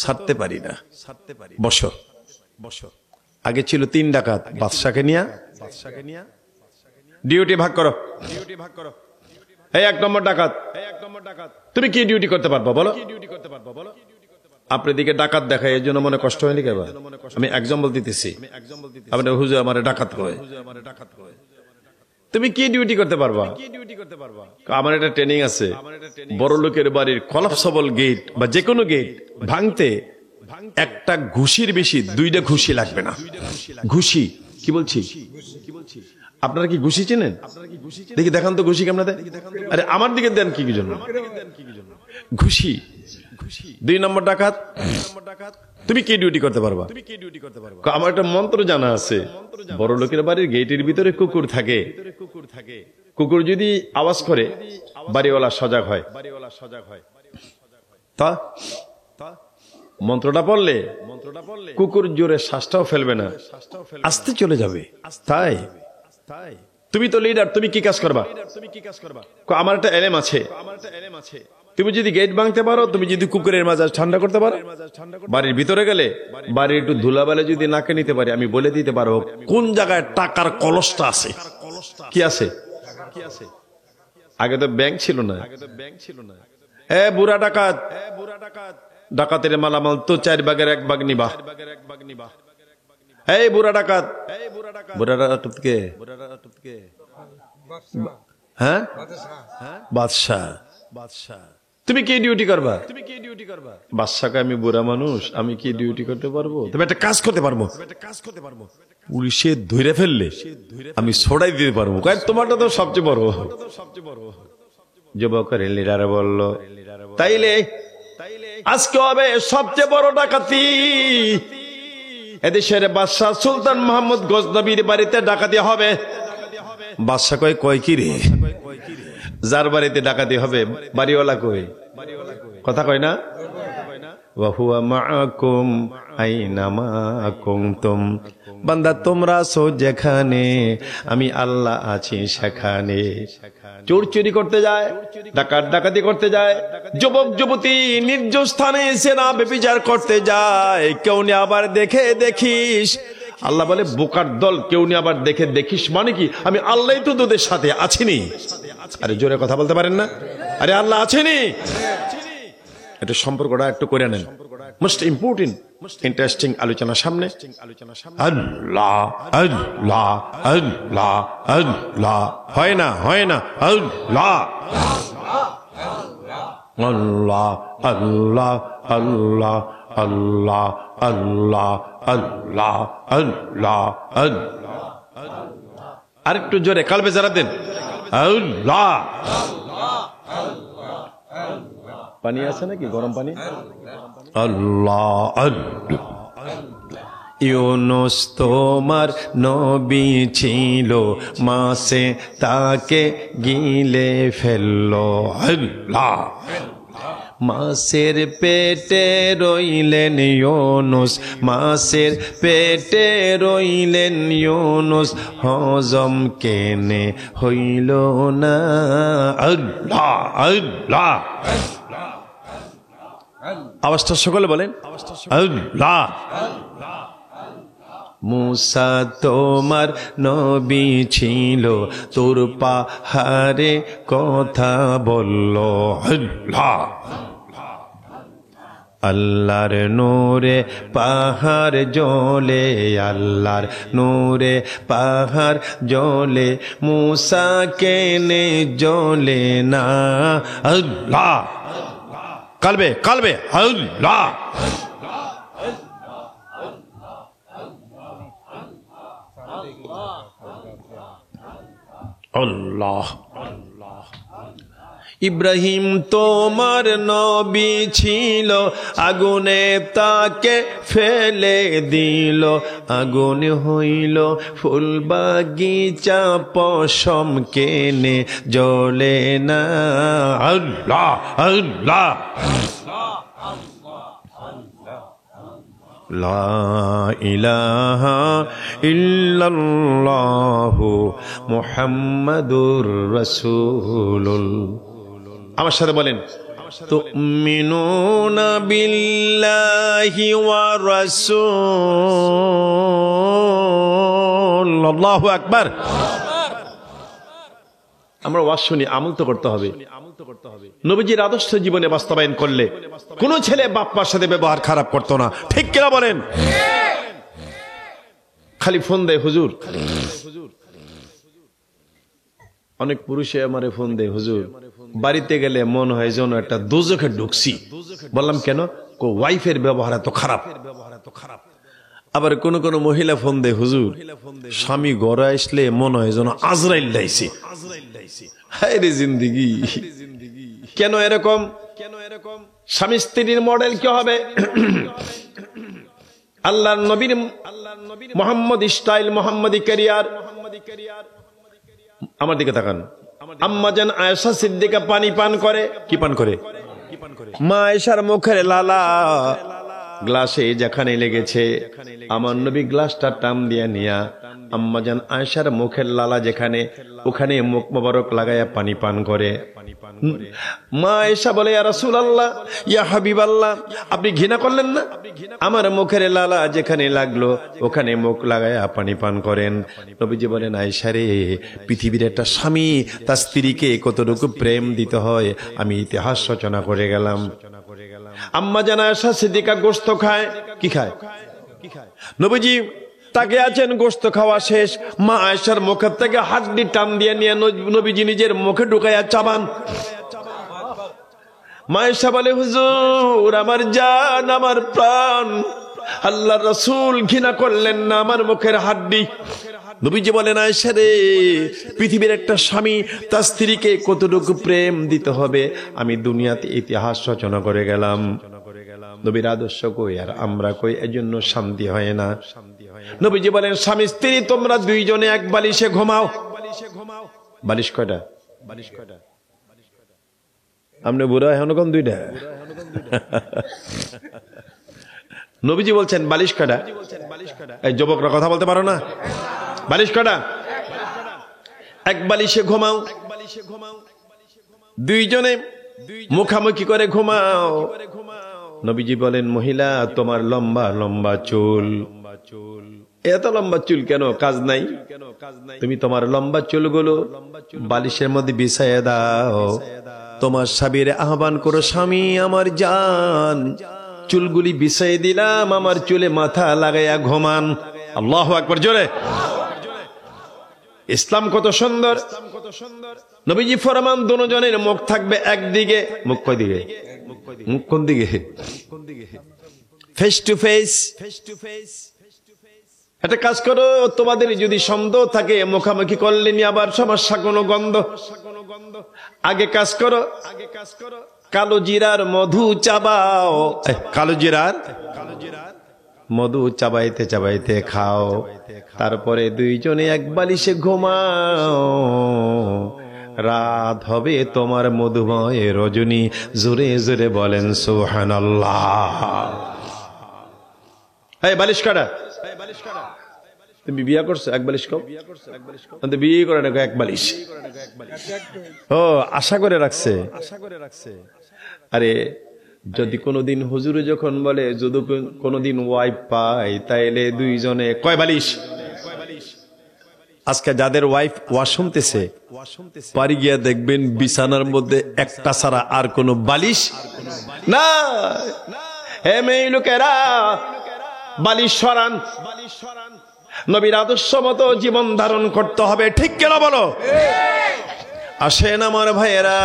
ছাড়তে পারি না। বসো। আগে ছিল 3 ডাকাত, বাদশাকে নিয়া ডিউটি ভাগ করো। এই 1 নম্বর ডাকাত, তুমি কি ডিউটি করতে পারবা বলো? আপনার দিকে ডাকাত দেখায়, এর জন্য মনে কষ্ট হয়নি কেবা? আমি এক্সাম্পল দিতেছি। আপনার হুজুর আমার ডাকাত কয়, তুমি কি ডিউটি করতে পারবা? আমার একটা ট্রেনিং আছে, বড় লোকের বাড়ির কলাপসেবল গেট বা যে কোনো গেট ভাঙতে একটা ঘুষির বেশি 2টা ঘুষি লাগবে না। ঘুষি কি বলছি? আপনারা কি ঘুষি চেনেন? দেখি দেখান তো ঘুষি কেমন দেয়। আরে আমার দিকে দেন কি জন্য? ঘুষি। 2 নম্বর ডাকাত, তুমি কি ডিউটি করতে পারবা? আমার একটা মন্ত্র জানা আছে, বড় লোকের বাড়ির গেটের ভিতরে কুকুর থাকে, কুকুর যদি আওয়াজ করে বাড়িওয়ালা সজাগ হয়। তা মন্ত্রটা পড়লে কুকুর জোরে শ্বাসটাও ফেলবে না, আস্তে চলে যাবে। তাই তুমি তো লিডার, তুমি কি কাজ করবা? আমার একটা এলেম আছে, তুমি যদি গেট ভাঙতে পারো, তুমি যদি কুকুরের মেজাজ ঠান্ডা করতে পারো, বাড়ির ভিতরে গেলে বাড়ির একটু ধুলাবালে যদি নাকে নিতে পারি, আমি বলে দিতে পারবো কোন জায়গায় টাকার কলসটা আছে। কি আছে? আগে তো ব্যাংক ছিল না। এ বুড়া ডাকাত, ডাকাতের মালামাল তো 4 ভাগের 1 ভাগ নিবা। এই বুড়া ডাকাত, বুড়া ডাকাত কে? হ্যাঁ, বাদশাহ। তুমি কি ডিউটি করবা? বাদশাকে আমি বুড়া মানুষ, আমি কি ডিউটি করতে পারবো? তুমি একটা কাজ করতে পারবো, পুলিশে ধরে ফেললে আমি ছড়াই দিতে পারবো। তোমারটা তো সবচেয়ে বড়। যুবকের লিডার বলল, তাইলে আজকে হবে সবচেয়ে বড় ডাকাতি। এদেশের বাদশাহ সুলতান মোহাম্মদ গজনবীর বাড়িতে ডাকাতি হবে। বাদশাহ কয় কি রে? যার বাড়িতে ডাকাতি হবে বাড়িওয়ালা কই? কথা কয় না? ওয়া হুয়া মাআকুম আইনামা কুনতুম, বান্দা তোমরা আছো যেখানে, আমি আল্লাহ আছি সেখানে। চোর চুরি করতে যায়, ডাকাত ডাকাতি করতে যায়, যুবক যুবতী নির্জন স্থানে সেনা ব্যভিচার করতে যায়, কেউ নি আবার দেখে দেখিস। আল্লাহ বলে বোকার দল, কেউ নি আবার দেখে দেখিস মানে কি? আমি আল্লাহই তো তোদের সাথে আছিনি। আরে জোরে কথা বলতে পারেন না? আরে আল্লাহ আছেনি। এটা সম্পর্কটা একটু করে নেন। মোস্ট ইম্পর্টেন্ট ইন্টারেস্টিং আলোচনা সামনে। আল্লাহ আল্লাহ আল্লাহ আল্লাহ, হয় না আল্লাহ আল্লাহ আল্লাহ আল্লাহ আল্লাহ আল্লাহ আল্লাহ আল্লাহ আল্লাহ। আরেকটু জোরে কালবে যারা দেন আল্লাহ। পানি আছে নাকি? গরম পানি? আল্লাহ আল্লাহ। ইউনুস তোমার নবী ছিল, মাছে তাকে গিলে ফেললো। আল্লাহ। মাছের পেটে রইলেন ইউনুস, মাছের পেটে রইলেন ইউনুস, হজম কেনে হইল না। আল্লাহ আল্লাহ। আওয়াজটা সকলে বলেন আল্লাহ। মুসা তোমার নবী ছিল, তোর পাহাড়ে কথা বলল। আল্লাহ। আল্লাহর নূরে পাহাড় জ্বলে, আল্লাহর নূরে পাহাড় জ্বলে, মুসা কেনে জ্বলে না। আল্লাহ। কালবে কালবে আল্লাহ। আল্লাহ। ইব্রাহিম তোমার নবী ছিল, আগুনে তাকে ফেলে দিল, আগুন হইল ফুল বাগিচা, পশম কেনে জ্বলে না। আল্লাহ আল্লাহ। লা ইলাহা ইল্লাল্লাহু মুহাম্মাদুর রাসূলুল্লাহ। আমার সাথে বলেন তুমিনুনা বিল্লাহি ওয়া রাসূল। আল্লাহু আকবার। আমরা ওয়াজ শুনি, আমল তো করতে হবে। নবীজির আদর্শ জীবনে বাস্তবায়ন করলে কোন ছেলে বাপ মার সাথে ব্যবহার খারাপ করতো না, ঠিক কিনা বলেন? খালি ফোন দেয় হুজুর, অনেক পুরুষে আমারে ফোন দেয়, হুজুর বাড়িতে গেলে মন হয় যেন একটা দোজখে ঢুকছি। বললাম কেন? ওয়াইফের ব্যবহার এত খারাপ। আবার কোন কোন মহিলা ফোন দেয়, হুজুর স্বামী ঘরে আসলে মনে হয় যেন আজরাইল লাইছে। হায় রে জিন্দেগি, কেন এরকম? স্বামী স্ত্রীর মডেল কি হবে? আল্লাহর নবীর মোহাম্মদ স্টাইল, মোহাম্মদী ক্যারিয়ার। আমার দিকে তাকান। আম্মা জান আয়েশা সিদ্দিকা পানি পান করে। কি পান করে? মা আয়েশার মুখের লালা গ্লাসে যেখানে লেগেছে, আমার নবী গ্লাসটা টান দিয়া নিয়া আম্মা জান আয়েশার মুখের লালা যেখানে, ওখানে মুখ মোবারক লাগায়া পানি পান করে। মা আয়েশা বলে, ইয়া রাসূলুল্লাহ, ইয়া হাবিবাল্লাহ, আপনি ঘৃণা করলেন না? আমার মুখের লালা যেখানে লাগলো ওখানে মুখ লাগায়া পানি পান করেন। নবীজি বলেন, আয়েশা রে, পৃথিবীর একটা স্বামী তার স্ত্রীকে কতটুকু প্রেম দিতে হয় আমি ইতিহাস রচনা করে গেলাম। আম্মা জান আয়েশা সিদ্দিকা গোশত খায়। কি খায়? নবীজি তাকে আছেন, গোশত খাওয়া শেষ, মা আয়েশার মুখের থেকে হাড্ডি টান দিয়ে নিয়ে নবীজি নিজের মুখে ঢুকাইয়া চাবান। মা আয়েশা বলে, হুজুর আমার জান, আমার প্রাণ, আল্লাহর রাসূল ঘৃণা করলেন না আমার মুখের হাড্ডি। নবীজি বলেন, আয়েশা রে, পৃথিবীর একটা স্বামী তার স্ত্রীকে কতটুকু প্রেম দিতে হবে আমি দুনিয়াতে ইতিহাস রচনা করে গেলাম। নবীর আদর্শ কই আর আমরা কই, এজন্য শান্তি হয় না। নবীজি বলেন, স্বামী স্ত্রী তোমরা দুইজনে এক বালিশে ঘুমাও। বালিশ কয়টা? আপনি বুড়া এখন কোন দুইটা? নবীজি বলছেন বালিশ কয়টা? এই যুবকরা কথা বলতে পারো না? বালিশ কয়টা? এক বালিশে ঘুমাও, দুইজনে মুখামুখি করে ঘুমাও। নবীজি বলেন, মহিলা তোমার লম্বা লম্বা চুল, এত লম্বা চুল কেন? কাজ নাই? তুমি তোমার লম্বা চুলগুলো বালিশের মধ্যে বিছাইয়া দাও। তোমার স্বামীর আহ্বান করো, স্বামী আমার জান, চুলগুলি বিছাই দিলাম, আমার চুলে মাথা লাগাইয়া ঘুমান। আল্লাহু আকবার, জোরে। ইসলাম কত সুন্দর। নবীজি ফরমান, দুজনের মুখ থাকবে একদিকে। মুখ কয় দিকে? মুখ কোন দিকে? Face to face. একটা কাজ করো, তোমাদের যদি সন্দেহ থাকে মুখামুখি করলে নি আবার সমস্যা, কোনো গন্ধ, আগে কাজ করো, কালো জিরার মধু চাবাও। কালো জিরার মধু চাবাইতে চাবাইতে খাও, তারপরে দুইজনে এক বালিশে ঘুমাও। রাত হবে তোমার মধুময় রজনী। জোরে জোরে বলেন সুবহানাল্লাহ। এই বালিশ কাটা, তুমি বিয়ে করছো? এক বালিশ কম বিয়ে করে না, এক বালিশ। ও আশা করে রাখছে। আরে যদি কোনোদিন হুজুরে যখন বলে যদি কোনোদিন ওয়াইফ পাই তাইলে দুইজনে কয় বালিশ? আজকে যাদের ওয়াইফ ওয়াজ শুনতেছে পারি গিয়া দেখবেন বিছানার মধ্যে একটা ছাড়া আর কোনো বালিশ না। হে মেয়ে লোকেরা, বালিশ সরান। নবীর আদর্শ মতো জীবন ধারণ করতে হবে, ঠিক কেন বলো? আসেন আমার ভাইয়েরা,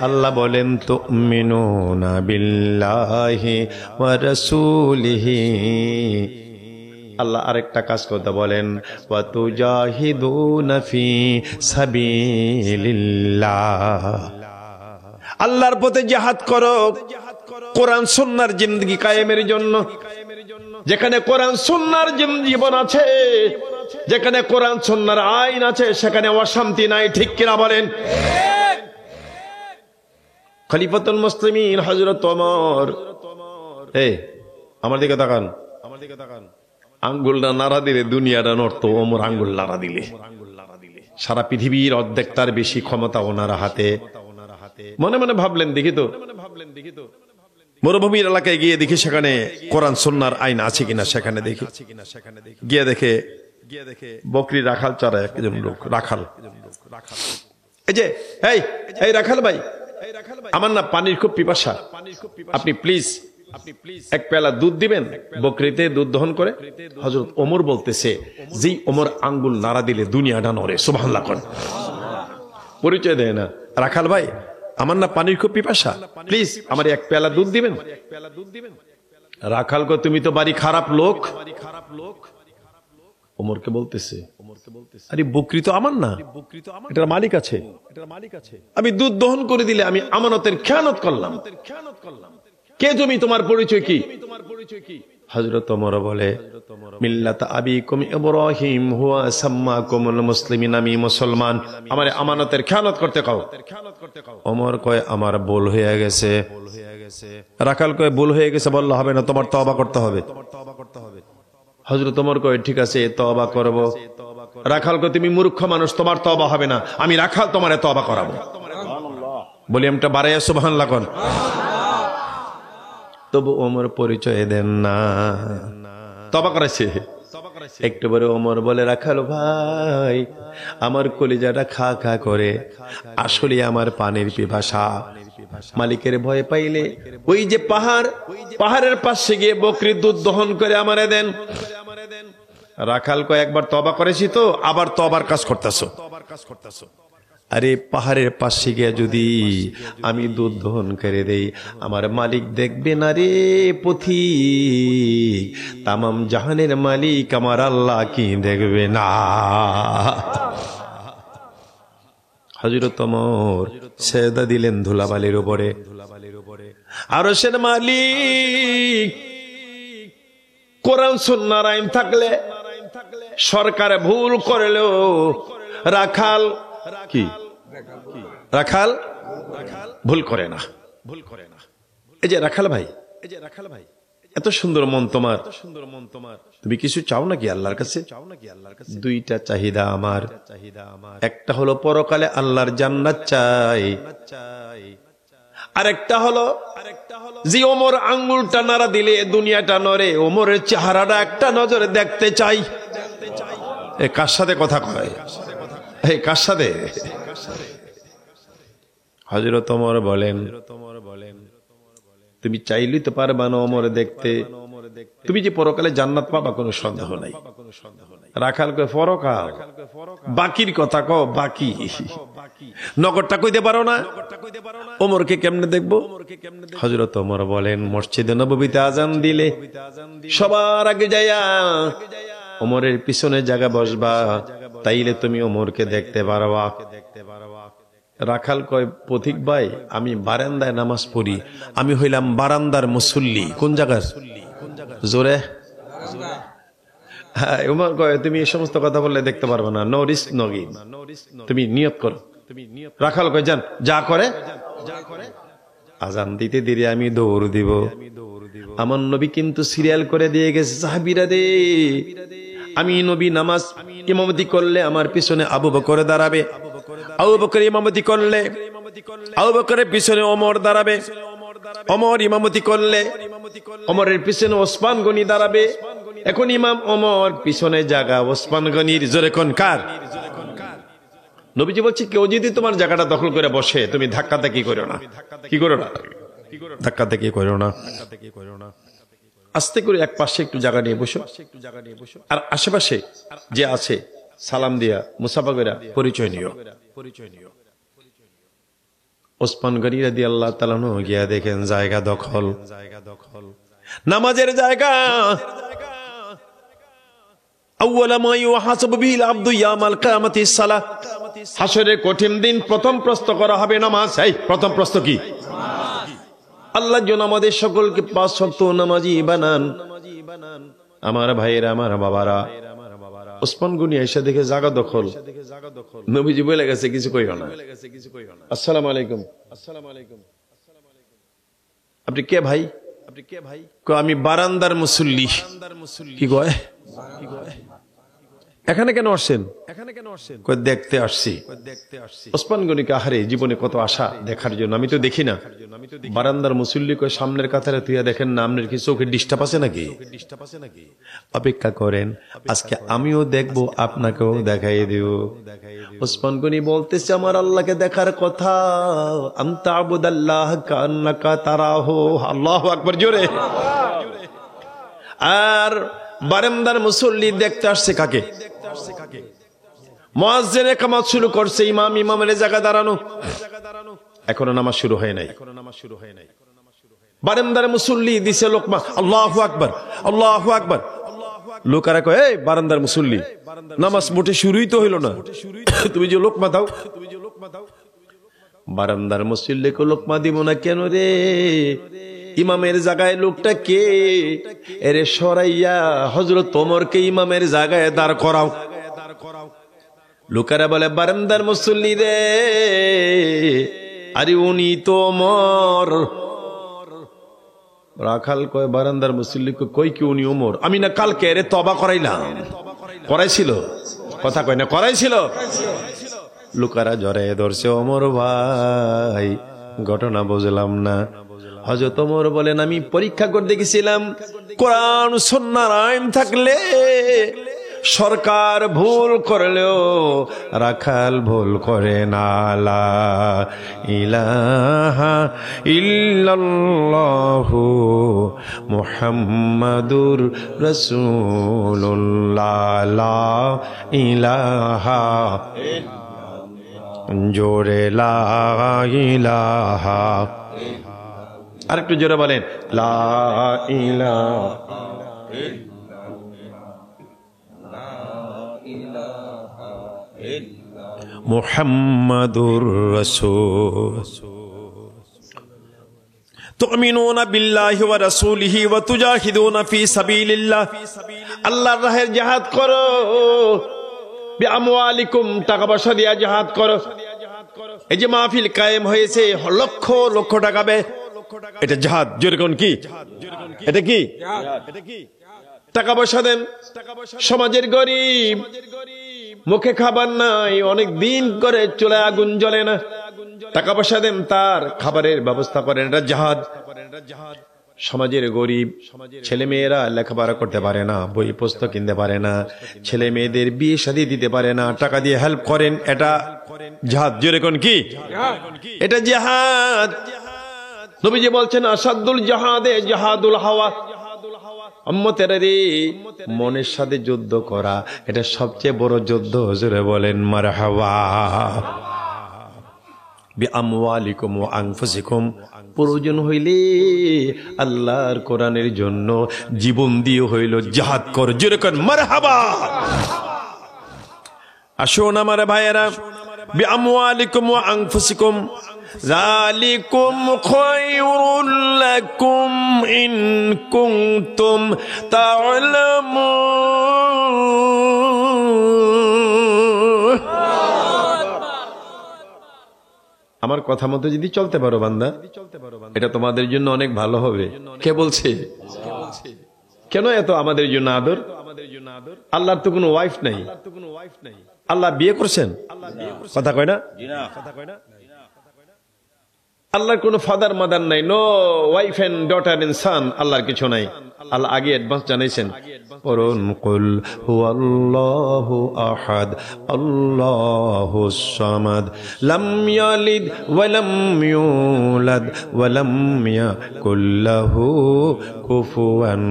আল্লাহ বলেন তুমিনুনা বিল্লাহি ওয়া রাসূলিহি। আল্লাহ আরেকটা কাজ করতে বলেন, ওয়া তুজাহিদুনা ফি সাবিলিল্লাহ। আল্লাহর পথে জিহাদ করো, কোরআন সুন্নাহর জিন্দেগি কায়েমের জন্য। যেখানে কোরআন সুন্নাহর জীবন আছে, যেখানে কোরআন সুন্নাহর আইন আছে, সেখানে অশান্তি নাই, ঠিক কিনা বলেন? খলিফাতুল মুসলিমিন হযরত ওমর, আমার দিকে তাকান, আঙ্গুলটা নাড়া দিলে দুনিয়াটা নড়ত, ওমর আঙ্গুল নাড়া দিলে সারা পৃথিবীর অর্ধেক তার বেশি ক্ষমতা ওনার হাতে। মনে মনে ভাবলেন, দেখি তো মরুভূমির এলাকায় গিয়ে দেখি সেখানে কোরআন সুন্নাহর আইন আছে কিনা। সেখানে দেখি, গিয়ে দেখে বকরি রাখাল চড়ায় একজন লোক, রাখাল এই যে এই রাখাল ভাই, আমার না পানির খুব পিপাসা, আপনি প্লিজ এক পেয়ালা দুধ দিবেন, বকরিতে দুধ দহন করে। হযরত ওমর বলতেছে, যে ওমর আঙ্গুল নাড়া দিলে দুনিয়াটা নড়ে। সুবহানাল্লাহ কোন। পরিচয় দেয় না, রাখাল ভাই আমার না পানির খুব পিপাসা, প্লিজ আমার এক পেয়ালা দুধ দিবেন। রাখাল কো, তুমি তো বাড়ি খারাপ লোক। ওমরকে বলতেছে, আরে বকরি তো আমার না, এটার মালিক আছে, আমি দুধ দহন করে দিলে আমি আমানতের খেয়ানত করলাম। কে তুমি, তোমার পরিচয় কি? হযরত ওমর বলে, মিল্লাত আবিকুম ইব্রাহিম হুয়া সাম্মাকুমুল মুসলিমিন, আমি মুসলমান, আমার আমানতের খেয়ানত করতে কও। ওমর কয়, আমার ভুল হয়ে গেছে। রাখাল কয়, ভুল হয়ে গেছে বললে হবে না, তোমার তওবা করতে হবে। হযরত ওমর কয়, ঠিক আছে তওবা করব। রাখাল কয়, তুমি মূর্খ মানুষ, তোমার তওবা হবে না, আমি রাখাল তোমারে তওবা করাবো। বলি আমটা বাড়াইয়া সুবহানাল্লাহ কোন। তবু ওমর পরিচয় দেন না, তওবা করেছে। একটু পরে ওমর বলে, রাখাল ভাই আমার কলিজাটা খা খা করে, আসলে আমার পানির পিপাসা। মালিকের ভয় পাইলে ওই যে পাহাড়ের পাশে গিয়ে বকরির দুধ দহন করে আমারে দেন। রাখাল কয়, একবার তওবা করেছি তো আবার তওবার কাজ করতেছো। আরে পাহাড়ের পাশে গিয়ে যদি আমি দুধ দহন করে দেই, আমার মালিক দেখবে না রে পথিক, তামাম জাহানের মালিক আমার আল্লাহ কি দেখবে না? হযরত ওমর সেজদা দিলেন ধুলাবালির উপরে। আরশের মালিক কোরআন সুন্নাহর আইন থাকলে, সরকার ভুল করলেও রাখাল কি, রাখাল ভুল করে না। এই যে রাখাল ভাই, এত সুন্দর মন তোমার, তুমি কিছু চাও নাকি আল্লাহর কাছে? দুইটা চাহিদা আমার, একটা হলো পরকালে আল্লাহর জান্নাত চাই, আর একটা হলো যে ওমর আঙ্গুলটা নাড়া দিলে দুনিয়াটা নড়ে, ওমরের চেহারাটা একটা নজরে দেখতে চাই। এ কার সাথে কথা কয়? এই কার সাথে? হযরত ওমর বলেন, তুমি চাইলেই তো পারবা না ওমর দেখতে, তুমি যে পরকালে জান্নাত পাবা কোনো সন্দেহ নাই। রাখাল কয়, পরকাল বাকির কথা কও, বাকি নগরটা কইতে পারো না, ওমরকে কেমনে দেখবো? হযরত ওমর বলেন, মসজিদে নববীতে আজান দিলে সবার আগে যাইয়া ওমরের পিছনে জায়গা বসবা, তাইলে তুমি ওমরকে দেখতে পারবা। রাখাল কয়, পথিক ভাই আমি বারান্দায় নামাজ পড়ি, আমি হইলাম বারান্দার মুসল্লি। কোন জায়গার? জোরে। হ্যাঁ, ওমর কয়, তুমি এই সমস্ত কথা বললে দেখতে পারবে না, নো রিস্ক নো গেইন, তুমি নিয়ত করো। রাখাল কয়, যান, যা করে। আজান দিতে দেরি আমি দৌড় দিব। আমার নবী কিন্তু সিরিয়াল করে দিয়ে গেছে, সাহাবীরা রে আমি নবী নামাজ ইমামতি করলে আমার পিছনে আবু বকর দাঁড়াবে, আবু বকর ইমামতি করলে আবু বকরের পিছনে ওমর দাঁড়াবে, ওমর ইমামতি করলে ওমরের পিছনে ওসমান গনি দাঁড়াবে। এখন ইমাম ওমর, পিছনে জায়গা ওসমান গনির। জোরে কোন কার? নবীজি বলছে, কেউ যদি তোমার জায়গাটা দখল করে বসে, তুমি ধাক্কাধাক্কি করো না। কি করো না? ধাক্কাধাক্কি করো না। আস্তে করে এক পাশে একটু জায়গা নিয়ে বসো, আর আশেপাশে যে আছে সালাম দিয়া মুসাফা করে পরিচয় নিও। ওসমান গনি রাদিয়াল্লাহু তাআলা আনহু গিয়া দেখেন জায়গা দখল, নামাজের জায়গা। আউয়ালা মা ইউহাসাবু বিল আবদু ইয়াউমাল কিয়ামাতিস সালাহ, হাসরের কঠিন দিন প্রথম প্রশ্ন করা হবে নামাজ। এই প্রথম প্রশ্ন কি? আল্লাহ যেন আমাদের সকলকে 5 ওয়াক্ত নামাজি বানান। আমার ভাইয়েরা, আমার বাবারা, ওসমান গনি এসে দেখে জায়গা দখল। নবীজি বলে গেছে, কিছু কইও না। আসসালামু আলাইকুম। আপনি কে ভাই? আমি বারান্দার মুসল্লি। কি কয়? এখানে কেন আসছেন? কই দেখতে আসছি। ওসমান গনিকে আহারে জীবনে কত আশা দেখার জন্য, আমি তো দেখি না। বারান্দার মুসল্লি কই সামনের কাতারে তুইয়া দেখেন না, আপনার কি চোখে ডিস্টার্ব আছে নাকি? অপেক্ষা করেন, আজকে আমিও দেখবো, আপনাকেও দেখাই দেব। ওসমান গনি বলতেছে আমার আল্লাহকে দেখার কথা, আনতা আবুদাল্লাহ কান্নাকা তারাহু। আল্লাহু আকবার জোরে। আর বারান্দার মুসল্লি দেখতে আসছে কাকে? মুয়াজ্জিন ইকামত শুরু করছে, ইমামের জায়গা দাঁড়ানো, এখনো নামাজ শুরু হয় নাই। বারান্দার মুসল্লি দিছে লোকমা, আল্লাহু আকবার, আল্লাহু আকবার। লোকেরা কয় এই বারান্দার মুসল্লি, নামাজ মোটে শুরুই তো হইল না, তুমি যে লোকমা দাও। বারান্দার মুসল্লিকে লোকমা দিব না কেন রে? ইমামের জায়গায় লোকটা কে? এরে সরাইয়া হযরত ওমরকে ইমামের জায়গায় দাঁড় করাও। লোকেরা বলে বারান্দার মুসল্লি রে, আরে উনি তো ওমর। রাখাল কয় বারান্দার মুসল্লি কই কি উনি ওমর? আমি না কালকে এরে তওবা করাইলাম। করাইছিল? কথা কয় না, করাইছিল। লোকেরা জড়ায় ধরছে, ওমর ভাই ঘটনা বুঝলাম না। হযরত ওমর বলেন আমি পরীক্ষা করতে গেছিলাম, কোরআন সুন্নাহর আইন থাকলে সরকার ভুল করলেও রাখাল ভুল করে না। লা ইলাহা ইল্লাল্লাহু মুহাম্মাদুর রাসূলুল্লাহ। লা ইলাহা, জোরে লা ইলাহা। আরেকটু জোরে বলেন লা ইলাহা মুহাম্মাদুর রাসূল। তুমিনুনা বিল্লাহি ওয়া রাসূলিহি ওয়া তুজাহিদুনা ফি সাবিলিল্লাহ। আল্লাহর রাহে জিহাদ করো, বিআমওয়ালিকুম, টাকা পয়সা দিয়ে জিহাদ করো। এই যে মাহফিল কায়েম হয়েছে, লক্ষ লক্ষ টাকা ব্যয়, এটা জিহাদ। জোরে কোন কি? এটা কি? টাকা পয়সা দেন। সমাজের গরিব, মুখে খাবার নাই, অনেক দিন করে চলে আগুন জ্বলে না, টাকা পয়সা দেন, তার খাবারের ব্যবস্থা করেন, এটা জিহাদ। সমাজের গরিব ছেলে মেয়েরা লেখাপড়া করতে পারে না, বই পুস্তক কিনতে পারে না, ছেলে মেয়েদের বিয়ে শাদী দিতে পারে না, টাকা দিয়ে হেল্প করেন, এটা জিহাদ। জোরে কোন কি? এটা জিহাদ। নবীজি বলছেন আসাদুল জিহাদে জিহাদুল হাওয়া। উম্মতেরা রে, মনের সাথে যুদ্ধ করা এটা সবচেয়ে বড় যুদ্ধ। হুজুরে বলেন মারহাবা। বিআমওয়ালিকুম ওয়া আনফুসিকুম, প্রয়োজন হইলে আল্লাহর কোরআনের জন্য জীবন দিয়ে হইল জিহাদ কর। যেরকম মারহাবা। আসুন আমার ভাইয়েরা, বিআমওয়ালিকুম ওয়া আনফুসিকুম যালিকুম খায়রুল লাকুম ইন কুনতুম তা'লামুন। আমার কথা মতো যদি চলতে পারো বান্দা, এটা তোমাদের জন্য অনেক ভালো হবে। কে বলছে? কেন এত আমাদের জন্য আদর? আল্লাহর তো কোনো ওয়াইফ নাই, আল্লাহ বিয়ে করছেন? কথা কয় না? আল্লাহর কোনো ফাদার মাদার নাই, no wife and daughter and son, আল্লাহর কিছু নাই। আল্লাহ আগে অ্যাডভান্স জানাইছেন, পরুন কুল হুয়াল্লাহু আহাদ আল্লাহুস সামাদ লাম ইয়ালিদ ওয়া লাম ইউলাদ ওয়া লাম ইয়াকুল লাহু কুফুয়ান।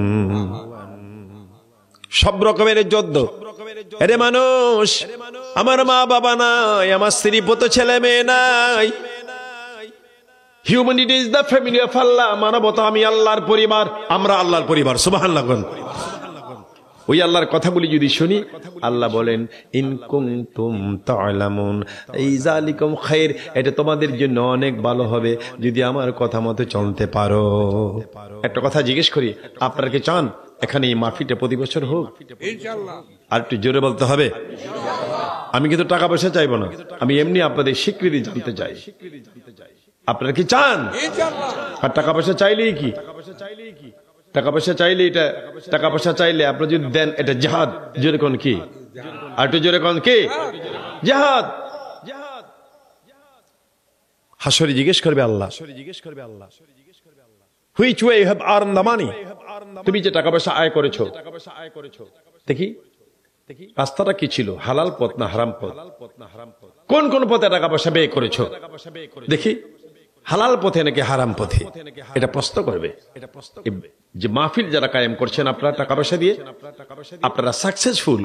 সব রকমের যুদ্ধ। আরে মানুষ, আমার মা বাবা নাই, আমার স্ত্রী পুত্র ছেলে মেয়ে নাই। Humanity is the family of Allah. মানবতা আমি আল্লাহর পরিবার, আমরা আল্লাহর পরিবার। সুবহানাল্লাহ। ওই আল্লাহর কথাগুলি যদি শুনি, আল্লাহ বলেন ইন কুনতুম তা'লামুন, এই যালিকুম খায়র, এটা তোমাদের জন্য অনেক ভালো হবে যদি আমার কথা মতো চলতে পারো। একটা কথা জিজ্ঞেস করি, আপনারা কি চান এখানে এই মাহফিলটা প্রতি বছর হোক? ইনশাআল্লাহ। আর একটু জোরে বলতে হবে। আমি কিন্তু টাকা পয়সা চাইবো না, আমি এমনি আপনাদের স্বীকৃতি জানতে চাই। আপনারা কি চান? আর টাকা পয়সা চাইলেই কি? টাকা পয়সা চাইলে এটা, টাকা পয়সা চাইলে আপনারা যদি দেন, এটা জিহাদ। যেরকম কি আর একটু জোরে কোন কি? জিহাদ। হাসরে জিজ্ঞেস করবে আল্লাহ, which way you have earn the money, তুমি যে টাকা পয়সা আয় করেছো, দেখি রাস্তাটা কি ছিল, হালাল পথ না হারাম পথ? কোন কোন পথে টাকা পয়সা ব্যয় করেছো দেখি, হালাল পথে নাকি হারাম পথে? এটা প্রশ্ন করবে। যে মাহফিল যারা কায়েম করছেন আপনারা টাকা পয়সা দিয়ে, আপনারা সাকসেসফুল,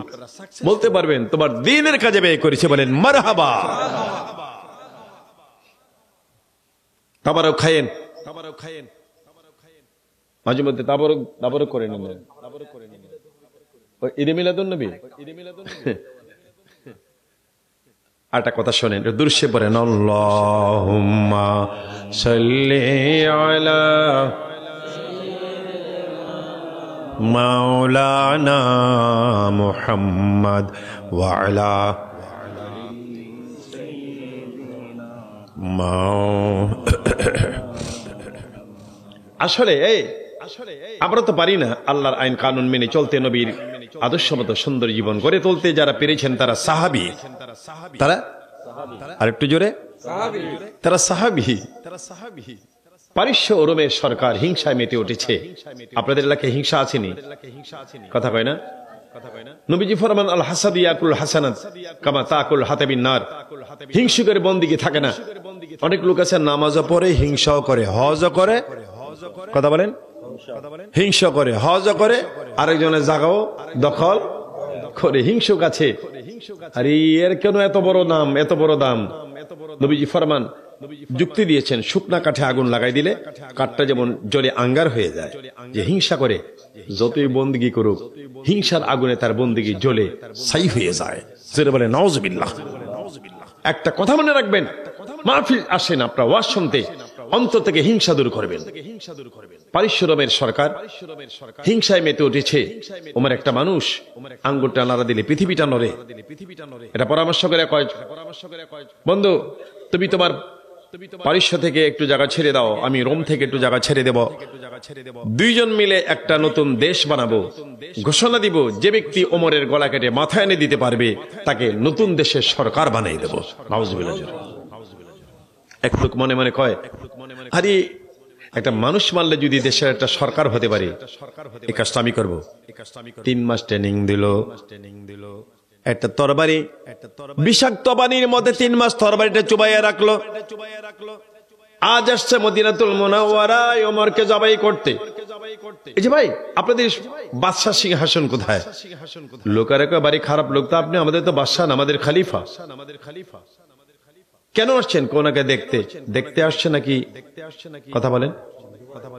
বলতে পারবেন তোমার দ্বীনের কাজে ব্যয় করেছে, বলেন মারহাবা। তাবারক খায়েন, মাঝে মধ্যে তাবারক করে নিন, ঈদে মিলাদুন নবী। আরেকটা কথা শোনেন, দুরূদে পড়েন, আল্লাহুম্মা সাল্লি আলা মাওলানা মুহাম্মদ ওয়া আলা আসলে আমরা তো পারি না আল্লাহর আইন কানুন মেনে চলতে, নবীর আদর্শ মতো সুন্দর জীবন গড়ে তুলতে। যারা পেরেছেন তারা সাহাবী, তারা আরেকটু জোরে, তারা সাহাবী। পারস্য ও রোমের সরকার হিংসায় মেতে উঠেছে। আপনাদের এলাকায় হিংসা আসেনি? কথা কয় না? নবীজি ফরমান, আল হাসাদ ইয়াকুল হাসানাত কামা তাকুল হাতাবিন নার। হিংসুকের বন্দিগি থাকে না। অনেক লোক আছে নামাজও পড়ে, হিংসাও করে, হজও করে, কথা বলেন, হিংসা করে, হজও করে, আরেকজনের জায়গাও দখল করে। হিংসুক আছে, আরে এর কেন এত বড় নাম, এত বড় দাম? নবীজি ফরমান, যুক্তি দিয়েছেন, শুকনা কাঠে আগুন লাগাই দিলে কাঠটা যেমন জ্বলে আঙ্গার হয়ে যায়, যে হিংসা করে যতই বন্দিগি করুক, হিংসার আগুনে তার বন্দিগি জ্বলে ছাই হয়ে যায়। যেটা বলে নাউজুবিল্লাহ। একটা কথা মনে রাখবেন, মাহফিল আসেন আপনারা ওয়াজ শুনতে, অন্তর থেকে হিংসা দূর করবেন। পারস্য রোমের সরকার হিংসায় মেতে উঠেছে। ওমর একটা মানুষ আঙ্গুরটা নাড়া দিলে পৃথিবীটা নড়ে। এটা পরামর্শ করে কয়, বন্ধু তুমি তোমার পারস্য থেকে একটু জায়গা ছেড়ে দাও, আমি রোম থেকে একটু জায়গা ছেড়ে দেব, দুইজন মিলে একটা নতুন দেশ বানাবো, ঘোষণা দিব, যে ব্যক্তি ওমরের গলা কেটে মাথায় এনে দিতে পারবে তাকে নতুন দেশের সরকার বানাই দেব। নাউজুবিল্লাহ। এক লোক মনে মনে কয়, আরে একটা মানুষ মারলে যদি দেশের একটা সরকার হতে পারে, এই কাজটা আমি করবো। 3 মাস ট্রেনিং দিল, একটা তরবারি, বিষাক্ত বাণীর মধ্যে 3 মাস তরবারিটা চুবাইয়া রাখলো। আজ আসছে মদিনাতুল মুনাওয়ারায় ওমরকে জবাই করতে। এই যে ভাই, আপনাদের বাদশাহ সিংহাসন কোথায়? লোকেরা কয়, বাড়ি খারাপ লোক তো আপনি, আমাদের তো বাদশাহ না, আমাদের খলিফা। কেন আসছেন? কোনাকে দেখতে দেখতে আসছে নাকি? কথা বলেন,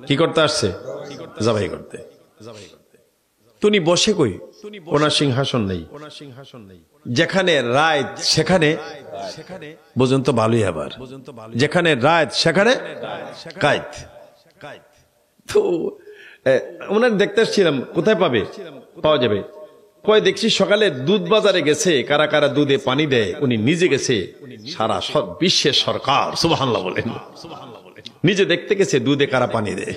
কি করতে আসছে? জবাই করতে। তুমি বসে কই? ওনার সিংহাসন নেই। যেখানে রায় সেখানে বুঝুন তো ভালোই, আবার যেখানে রায় সেখানে কায়েত। তো ওনার দেখতে আসছিলাম, কোথায় পাবে, পাওয়া যাবে? কয় দেখছি সকালে দুধ বাজারে গেছে, কারা কারা দুধে পানি দেয়, উনি নিজে গেছে। সারা বিশ্বের সরকার সুবহানাল্লাহ বলেন, নিজে দেখতে গেছে দুধে কারা পানি দেয়।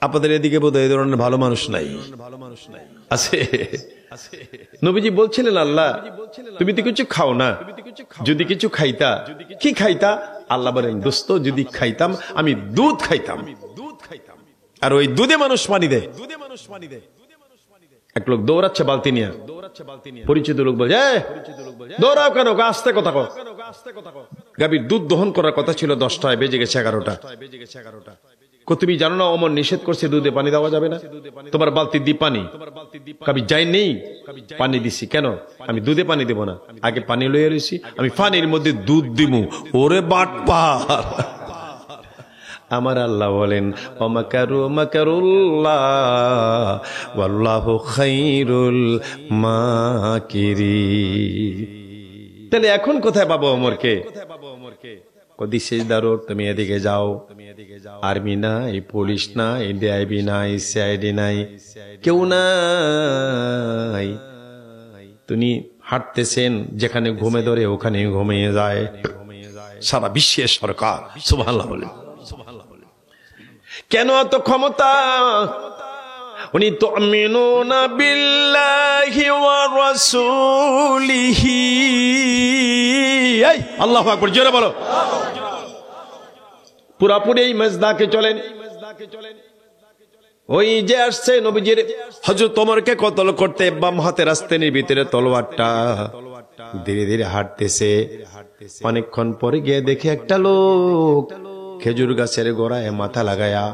আপনাদের এদিকে বোধ হয় এই ধরনের ভালো মানুষ নাই, আছে? নবীজি বলছিলেন, আল্লাহ তুমি তো কিছু খাও না, যদি কিছু খাইতা, কি খাইতা? আল্লাহ বলেন, দোস্ত যদি খাইতাম আমি দুধ খাইতাম, আর ওই দুধে মানুষ পানি দেয়। এক লোক দৌড়াচ্ছে বালতি নিয়ে, পরিচিত লোক বলছে, দৌড়াও কেন? আস্তে কথা কও। গাভীর দুধ দহন করার কথা ছিল 10টায়, বেজে গেছে 11টা। তুমি জানো না ওমর নিষেধ করছে দুধে পানি দেওয়া যাবে না? তোমার বালতি দি পানি। কবি যাই নেই, পানি দিছি। কেন? আমি দুধে পানি দেব না, আগে পানি লইয়া রয়েছি, আমি পানির মধ্যে দুধ দিমু। ওরে বাটপার! আমার আল্লাহ বলেন, ওমাকারু মাকারুল্লাহ ওয়াল্লাহু খায়রুল মাকিরিন। তাহলে এখন কোথায় পাবো ওমরকে? কদি সেজদারোর, তুমি এদিকে যাও। আর্মি নাই, পুলিশ নাই, ডিআইবি নাই, সিআইডি নাই, কেউ নাই। তুমি হাঁটতেছেন, যেখানে ঘুমে ধরে ওখানে ঘুমিয়ে যায়। সারা বিশ্বের সরকার সুবহানাল্লাহ বলেন। কেন এত ক্ষমতা? উনি তুমিনুনা বিল্লাহি ওয়া রাসূলিহি, এই আল্লাহু আকবার, জোরে বলো। পুরাপুরি এই মজদাকে চলেন। ওই যে আসছে নবীজির হযরত ওমরকে কতল করতে, বাম হাতে রাস্তার ভিতরে তলোয়ারটা, ধীরে ধীরে হাঁটতেছে। অনেকক্ষণ পরে গিয়ে দেখে একটা লোক খেজুর গাছের গোড়ায় মাথা লাগায়া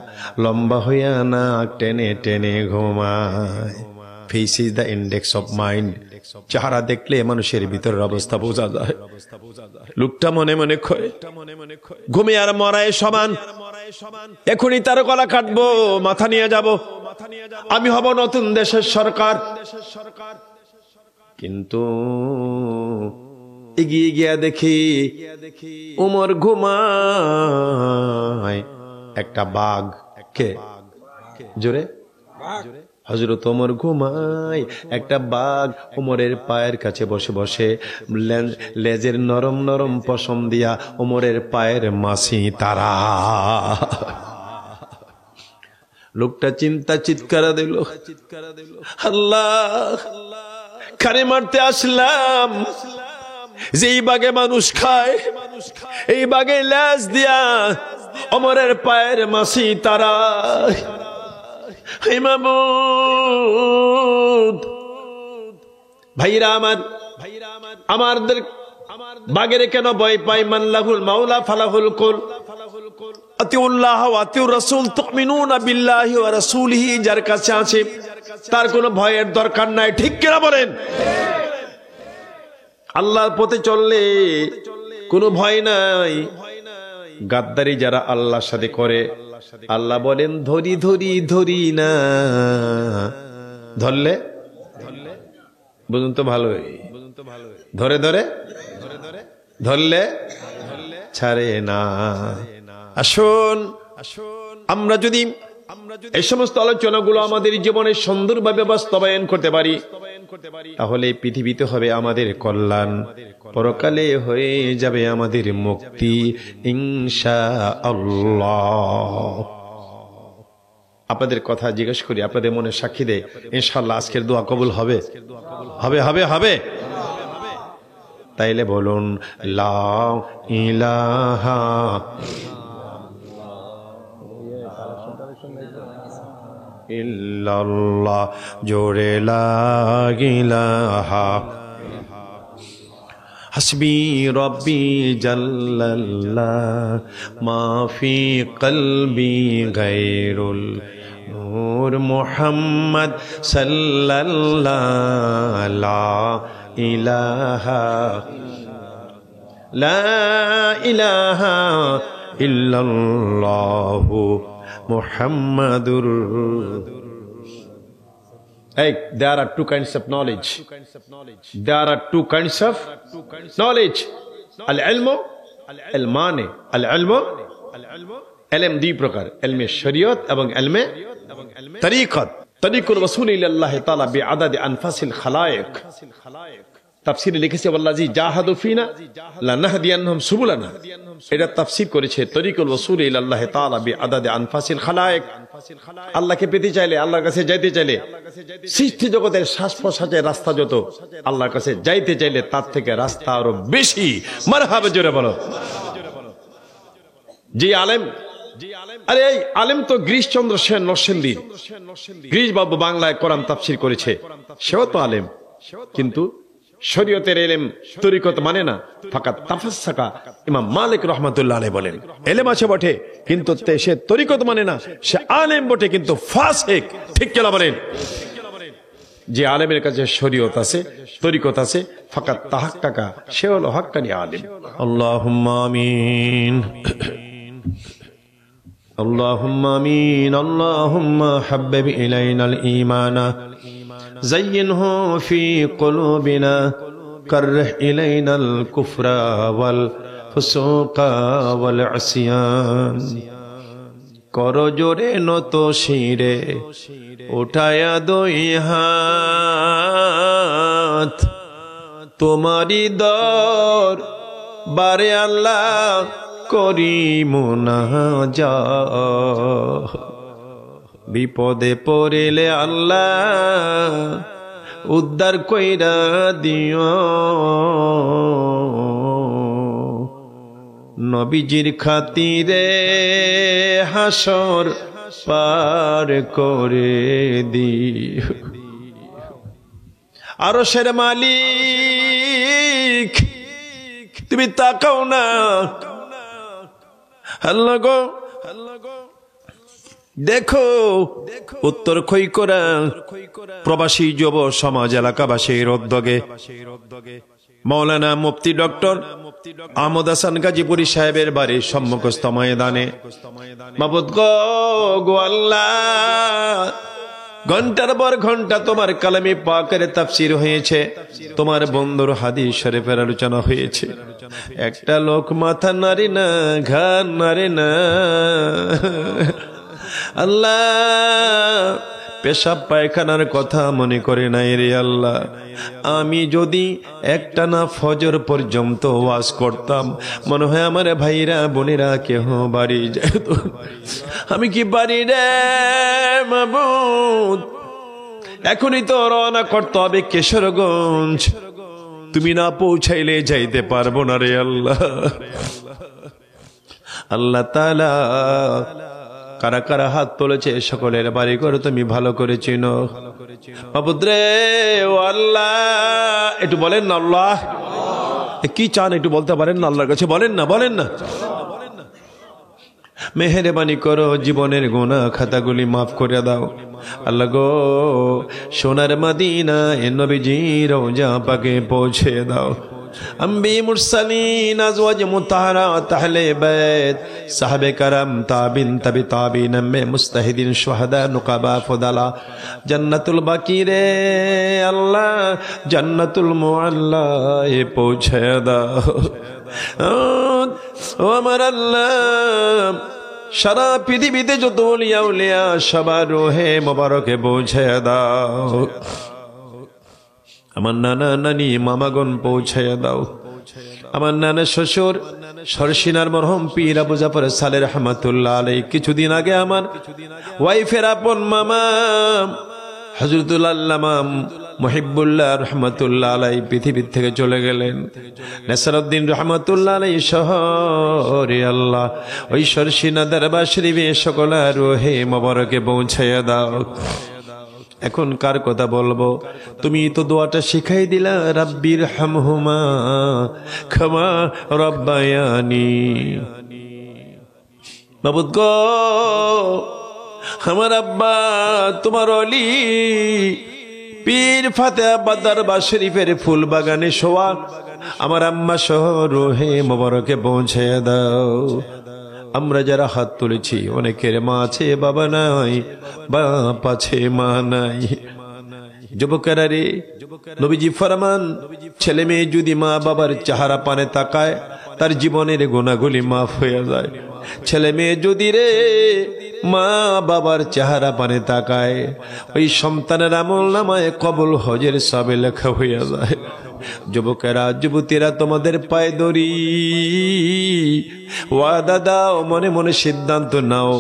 লম্বা হইয়া না টেনে টেনে ঘুমায়। Face is the index of mind. চেহারা দেখলে মানুষের ভিতরের অবস্থা বোঝা যায়। লোকটা মনে মনে কয় ঘুমে আর মরায় সমান, এখনই তার গলা কাটবো, মাথা নিয়ে যাব, আমি হব নতুন দেশের সরকার। কিন্তু এগিয়ে গিয়া দেখি উমর ঘুমায়, একটা বাঘ, কে জোরে, হযরত ওমর ঘুমায়, একটা বাঘ উমরের পায়ের কাছে বসে বসে লেজের নরম নরম পশম দিয়া উমরের পায়ের মাসি তারা। লোকটা চিৎকার দিল, আল্লাহ, কারে মারতে আসলাম? যেই বাঘে মানুষ খায়, এই বাঘে লেজ দিয়া ওমরের পায়ের মাসি তারা। মাবুদ, ভাইরা আমাদের বাঘের কেন ভয় পাই? মাল্লাহুল মাওলা ফালাহুল কুল, আতিউল্লাহ ওয়া আতিউর রাসূল, তুমিনুনা বিল্লাহি ওয়া রাসূলিহি, যার কাছে আছে তার কোনো ভয়ের দরকার নাই। ঠিক কিনা বলেন? আল্লাহর পথে চললে কোনো ভয় নাই। গাদ্দারি যারা আল্লাহর সাথে করে, আল্লাহ বলেন ধরি ধরি ধরি না, ধরলে বুঝুন তো ভালোই, ধরে ধরে ধরলে ছাড়ে না। আসুন আমরা যদি এই সমস্ত আলোচনাগুলো আমাদের জীবনে সুন্দরভাবে বাস্তবায়ন করতে পারি, তাহলে পৃথিবীতে হবে আমাদের কল্যাণ, পরকালে হয়ে যাবে আমাদের মুক্তি ইনশাআল্লাহ। আপনাদের কথা জিজ্ঞেস করি, আপনাদের মনে সাক্ষী দেয়, ইনশাআল্লাহ আজকের দোয়া কবুল হবে, হবে হবে হবে। তাইলে বলুন লা ইলাহা ইল্লাল্লাহ, জোরে লা ইলাহা হাসবি রব্বি জাল্লাল্লাহ, মা ফি কলবি গায়রুল নূর মুহাম্মদ সাল্লাল্লাহ, লা ইলাহা লা ইলাহা ইল্লাল্লাহু মুহাম্মাদুর। Hey, there are two kinds of knowledge. There are two kinds of knowledge. Al-ilmu, al-mani. Al-ilmu, ilm দুই প্রকার, ইলমে শরীয়ত এবং ইলমে তরিকত। তরিকুল রাসূল ইলাল্লাহি তাআলা বিআদাদি আনফাসিল খালায়েক। তাফসীরে লিখেছে ওয়াল্লাযী জাহাদু ফিনা লানাহদিয়ানহুম সুবুলানা। এটা তাফসীর করেছে তরিকুল রাসূল ইলাল্লাহি তাআলা বিআদাদি আনফাসিল খালায়েক। আল্লাহকে পেতে চাইলে, আল্লাহর কাছে যাইতে চাইলে, সৃষ্টি জগতের শ্বাস প্রশ্বাসের রাস্তা যত, আল্লাহর কাছে যাইতে চাইলে তার থেকে রাস্তা আরো বেশি। মারহাবা, জোরে বলো। জি আলেম, আরে এই আলেম তো গিরিশচন্দ্র সেন নরসিংদী, গিরিশ বাবু বাংলায় কোরআন তাফসীর করেছে, সেও তো আলেম, কিন্তু শরীয়তের ইলম তরিকত মানে না। ফাকাত তাফাসসাকা, ইমাম মালিক রাহমাতুল্লাহ আলাইহি বলেন, ইলম আছে বটে কিন্তু সে তরিকত মানে না, সে আলেম বটে কিন্তু ফাসিক। ঠিক কি না বলেন? যে আলেমের কাছে শরীয়ত আছে, তরিকত আছে, ফাকাত তাহাক্কাকা, সে হলো হাক্কানি আলেম। আল্লাহুম্মা আমিন, আল্লাহুম্মা আমিন। আল্লাহুম্মা হাব্বিব ইলাইনাল ঈমানা زينه في قلوبنا كره إلينا الكفر والفسوق والعصيان করো জোরে নত শিরে উঠায়া দুই হাত, তোমারি দর বারে আল্লাহ করি মুনাজাত। বিপদে পড়িলে আল্লাহ উদ্ধার কইরা দিও, নবীজির খাতিরে হাসর পার করে দিও। আরশের মালিক তুমি তাকাও না, আল্লাহ গো দেখো উত্তর খৈকরা প্রবাসী যুব সমাজ এলাকাবাসীর উদ্যোগে মৌলানা মুফতি ডক্টর আহমদ হাসান গাজীপুরী সাহেবের বাড়ির সম্মুখস্থ ময়দানে মাবুদ গো আল্লাহ, ঘন্টার পর ঘন্টা তোমার কালামে পাকের তাফসীর হয়েছে, তোমার বন্ধুর হাদিস শরীফের আলোচনা হয়েছে, একটা লোক মাথা নাড়ে না, ঘাড় নাড়ে না। আল্লাহ পেশাব পায়খানার কথা মনে করে নাই রে আল্লাহ। আমি যদি একটানা ফজর পর্যন্ত ওয়াজ করতাম, মনে হয় আমার ভাইরা বোনেরা কেহ বাড়ি যেত। আমি কি বাড়ি রে মাবুদ, এখনই তো রওনা করতে হবে কিশোরগঞ্জ, তুমি না পৌঁছাইলে যাইতে পারবো না রে আল্লাহ। আল্লাহ তাআলা কারা কারা হাত তুলেছে সকলের বাড়ি করে তুমি ভালো করে চিনো মাবুদ রে। ও আল্লাহ, একটু বলেন না আল্লাহ কি চান, একটু বলতে পারেন না আল্লাহর কাছে, বলেন না বলেন না। মেহেরবানি করো, জীবনের গুনাহ খাতাগুলি মাফ করে দাও আল্লাহ গো। সোনার মদিনা এ নবীজির রওজা পাকে পৌঁছে দাও। अम्बी मुरसलीन अज़वाज मुताहरात अहले बैत साहबे करम ताबिन तबी ताबिन में मुस्तहिदीन शुहदा नुक़बा फुदला जन्नतुल बाकी रे अल्लाह जन्नतुल मुअल्ला ये पहुँचे दाओ ओ अमर अल्लाह। সারা পৃথিবীতে যত ওলিয়া উলিয়া সবার রোহে মোবারকে পৌঁছে দাও। আমার নানা নানি মামাগণ পৌঁছে দাও। আমার নানা শ্বশুর সরসিনার মরহম পীর আবু জাফর সালে রহমাতুল্লাহ আলাইহি কিছুদিন আগে আমার ওয়াইফের আপন মামা হযরতুল আল্লামা মুহিব্বুল্লাহ রহমাতুল্লাহ আলাইহি পৃথিবী থেকে চলে গেলেন। নেসারউদ্দিন রহমাতুল্লাহ আলাইহি শহরে আল্লাহ ওই সরসিনা দরবার শরীফে সকল রূহে মোবারকে পৌঁছায়া দাও। এখন কার কথা বলবো, তুমি তো দোয়াটা শিখাই দিলা, রাব্বির হামহুমা ক্ষমা রব্বায়ানি। মাবুদ গো আমার আব্বা তোমার ওলি পীর ফাতেহাবাদ দরবার শরীফের ফুল বাগানে শোয়া আমার আম্মা সহ রূহে মোবারকে পৌঁছে দাও। আমরা যারা হাত তুলেছি অনেকের মা আছে বাবা নাই, বাপ আছে মা নাই। যুবকেরা রে, নবীজি ফরমান ছেলে মেয়ে যদি মা বাবার চেহারা পানে তাকায় তার জীবনের গুনাহগুলি মাফ হয়ে যায়। ছেলে মেয়ে যদি রে মা বাবার চেহারা পানে তাকায় ওই সন্তানের আমল নামায় কবুল হজের সবে লেখা হয়ে যায়। যুবকেরা যুবতীরা তোমাদের পায়ে ধরি, ওয়াদা দাও, মনে মনে সিদ্ধান্ত নাও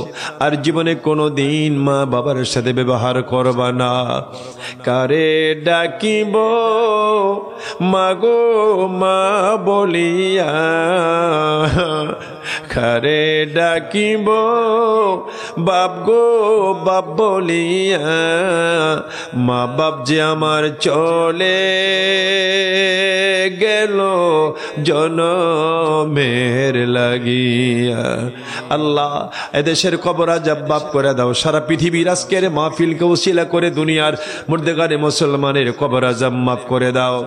আর জীবনে কোনো দিন মা বাবার সাথে ব্যবহার করবা না। কারে ডাকিব মাগো মা বলিয়া, কারে ডাকিব বাপ গো বাপ বলিয়া, মা বাপ যে আমার চলে গেল জনমের লাগিয়া। আল্লাহ এদেশের কবর আযাব মাফ করে দাও। সারা পৃথিবীর আজকের মাহফিলকে ওসিলা করে দুনিয়ার মুর্দেগারে মুসলমানের কবর আযাব মাফ করে দাও।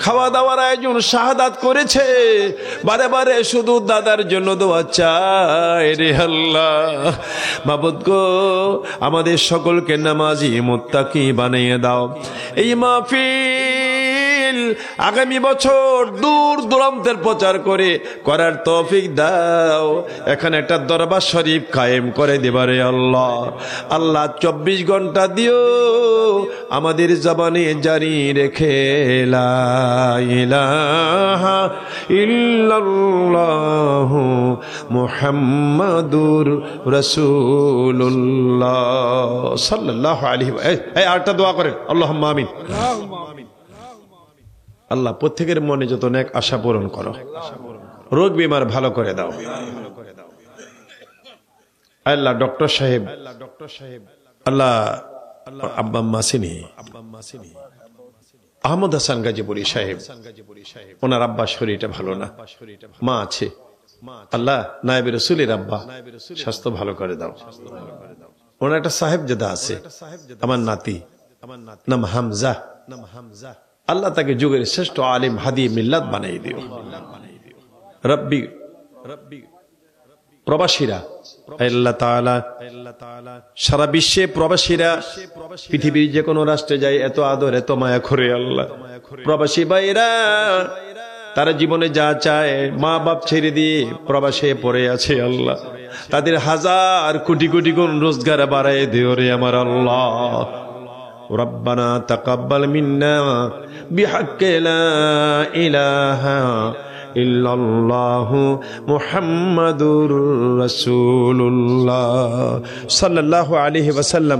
খাওয়া দাওয়ার আয়োজন শাহাদাত করেছে, বারে বারে শুধু দাদার জন্য দোয়া চায় রে আল্লাহ। মাবুদ গো আমাদের সকলকে নামাজি মুত্তাকি বানিয়ে দাও। এই মাহফিল মাহফিল আগামী বছর দূর দূরান্তের প্রচার করার তৌফিক দাও। এখানে একটা দরবার শরীফ কায়েম করে দিবারে আল্লাহ। আল্লাহ 24 ঘন্টা দিও আমাদের জবানে জারি রেখে লা ইলাহা ইল্লাল্লাহু মুহাম্মাদুর রাসূলুল্লাহ সাল্লাল্লাহু আলাইহি এই আরেকটা দোয়া করেন, আল্লাহুম্মা আমিন। আল্লাহ প্রত্যেকের মনে যত নেক আশা পূরণ করো, রোগ বিমার ভালো করে দাও। আল্লাহ ডক্টর সাহেব আল্লাহ আব্বা মাসিনি আহমদ হাসান গাজীপুরি সাহেব, ওনার আব্বা শরীরটা ভালো না, মা আছে। আল্লাহ নায়েবে রাসূলের আব্বা স্বাস্থ্য ভালো করে দাও। ওনার একটা সাহেবজাদা আছে, আমার নাতি, নাম হামজা। আল্লাহ তাকে যুগের শ্রেষ্ঠ আলিম হাদি মিল্লাত বানাই দিও। রব্বি প্রবাসীরা আল্লাহ তাআলা সারা বিশ্বে প্রবাসীরা পৃথিবীর যে কোনো রাষ্ট্রে যায় এত আদর এত মায়া করে আল্লাহ। প্রবাসী ভাইরা তারা জীবনে যা চায় মা বাপ ছেড়ে দিয়ে প্রবাসে পড়ে আছে আল্লাহ, তাদের হাজার কোটি কোটি গুণ রোজগার বাড়ায় দিও রে আমার আল্লাহ। রব্বানা তাকাব্বাল মিন্না বিহাক্কি লা ইলাহা ইল্লাল্লাহু মুহাম্মাদুর রাসূলুল্লাহ সাল্লাল্লাহু আলাইহি ওয়াসাল্লাম।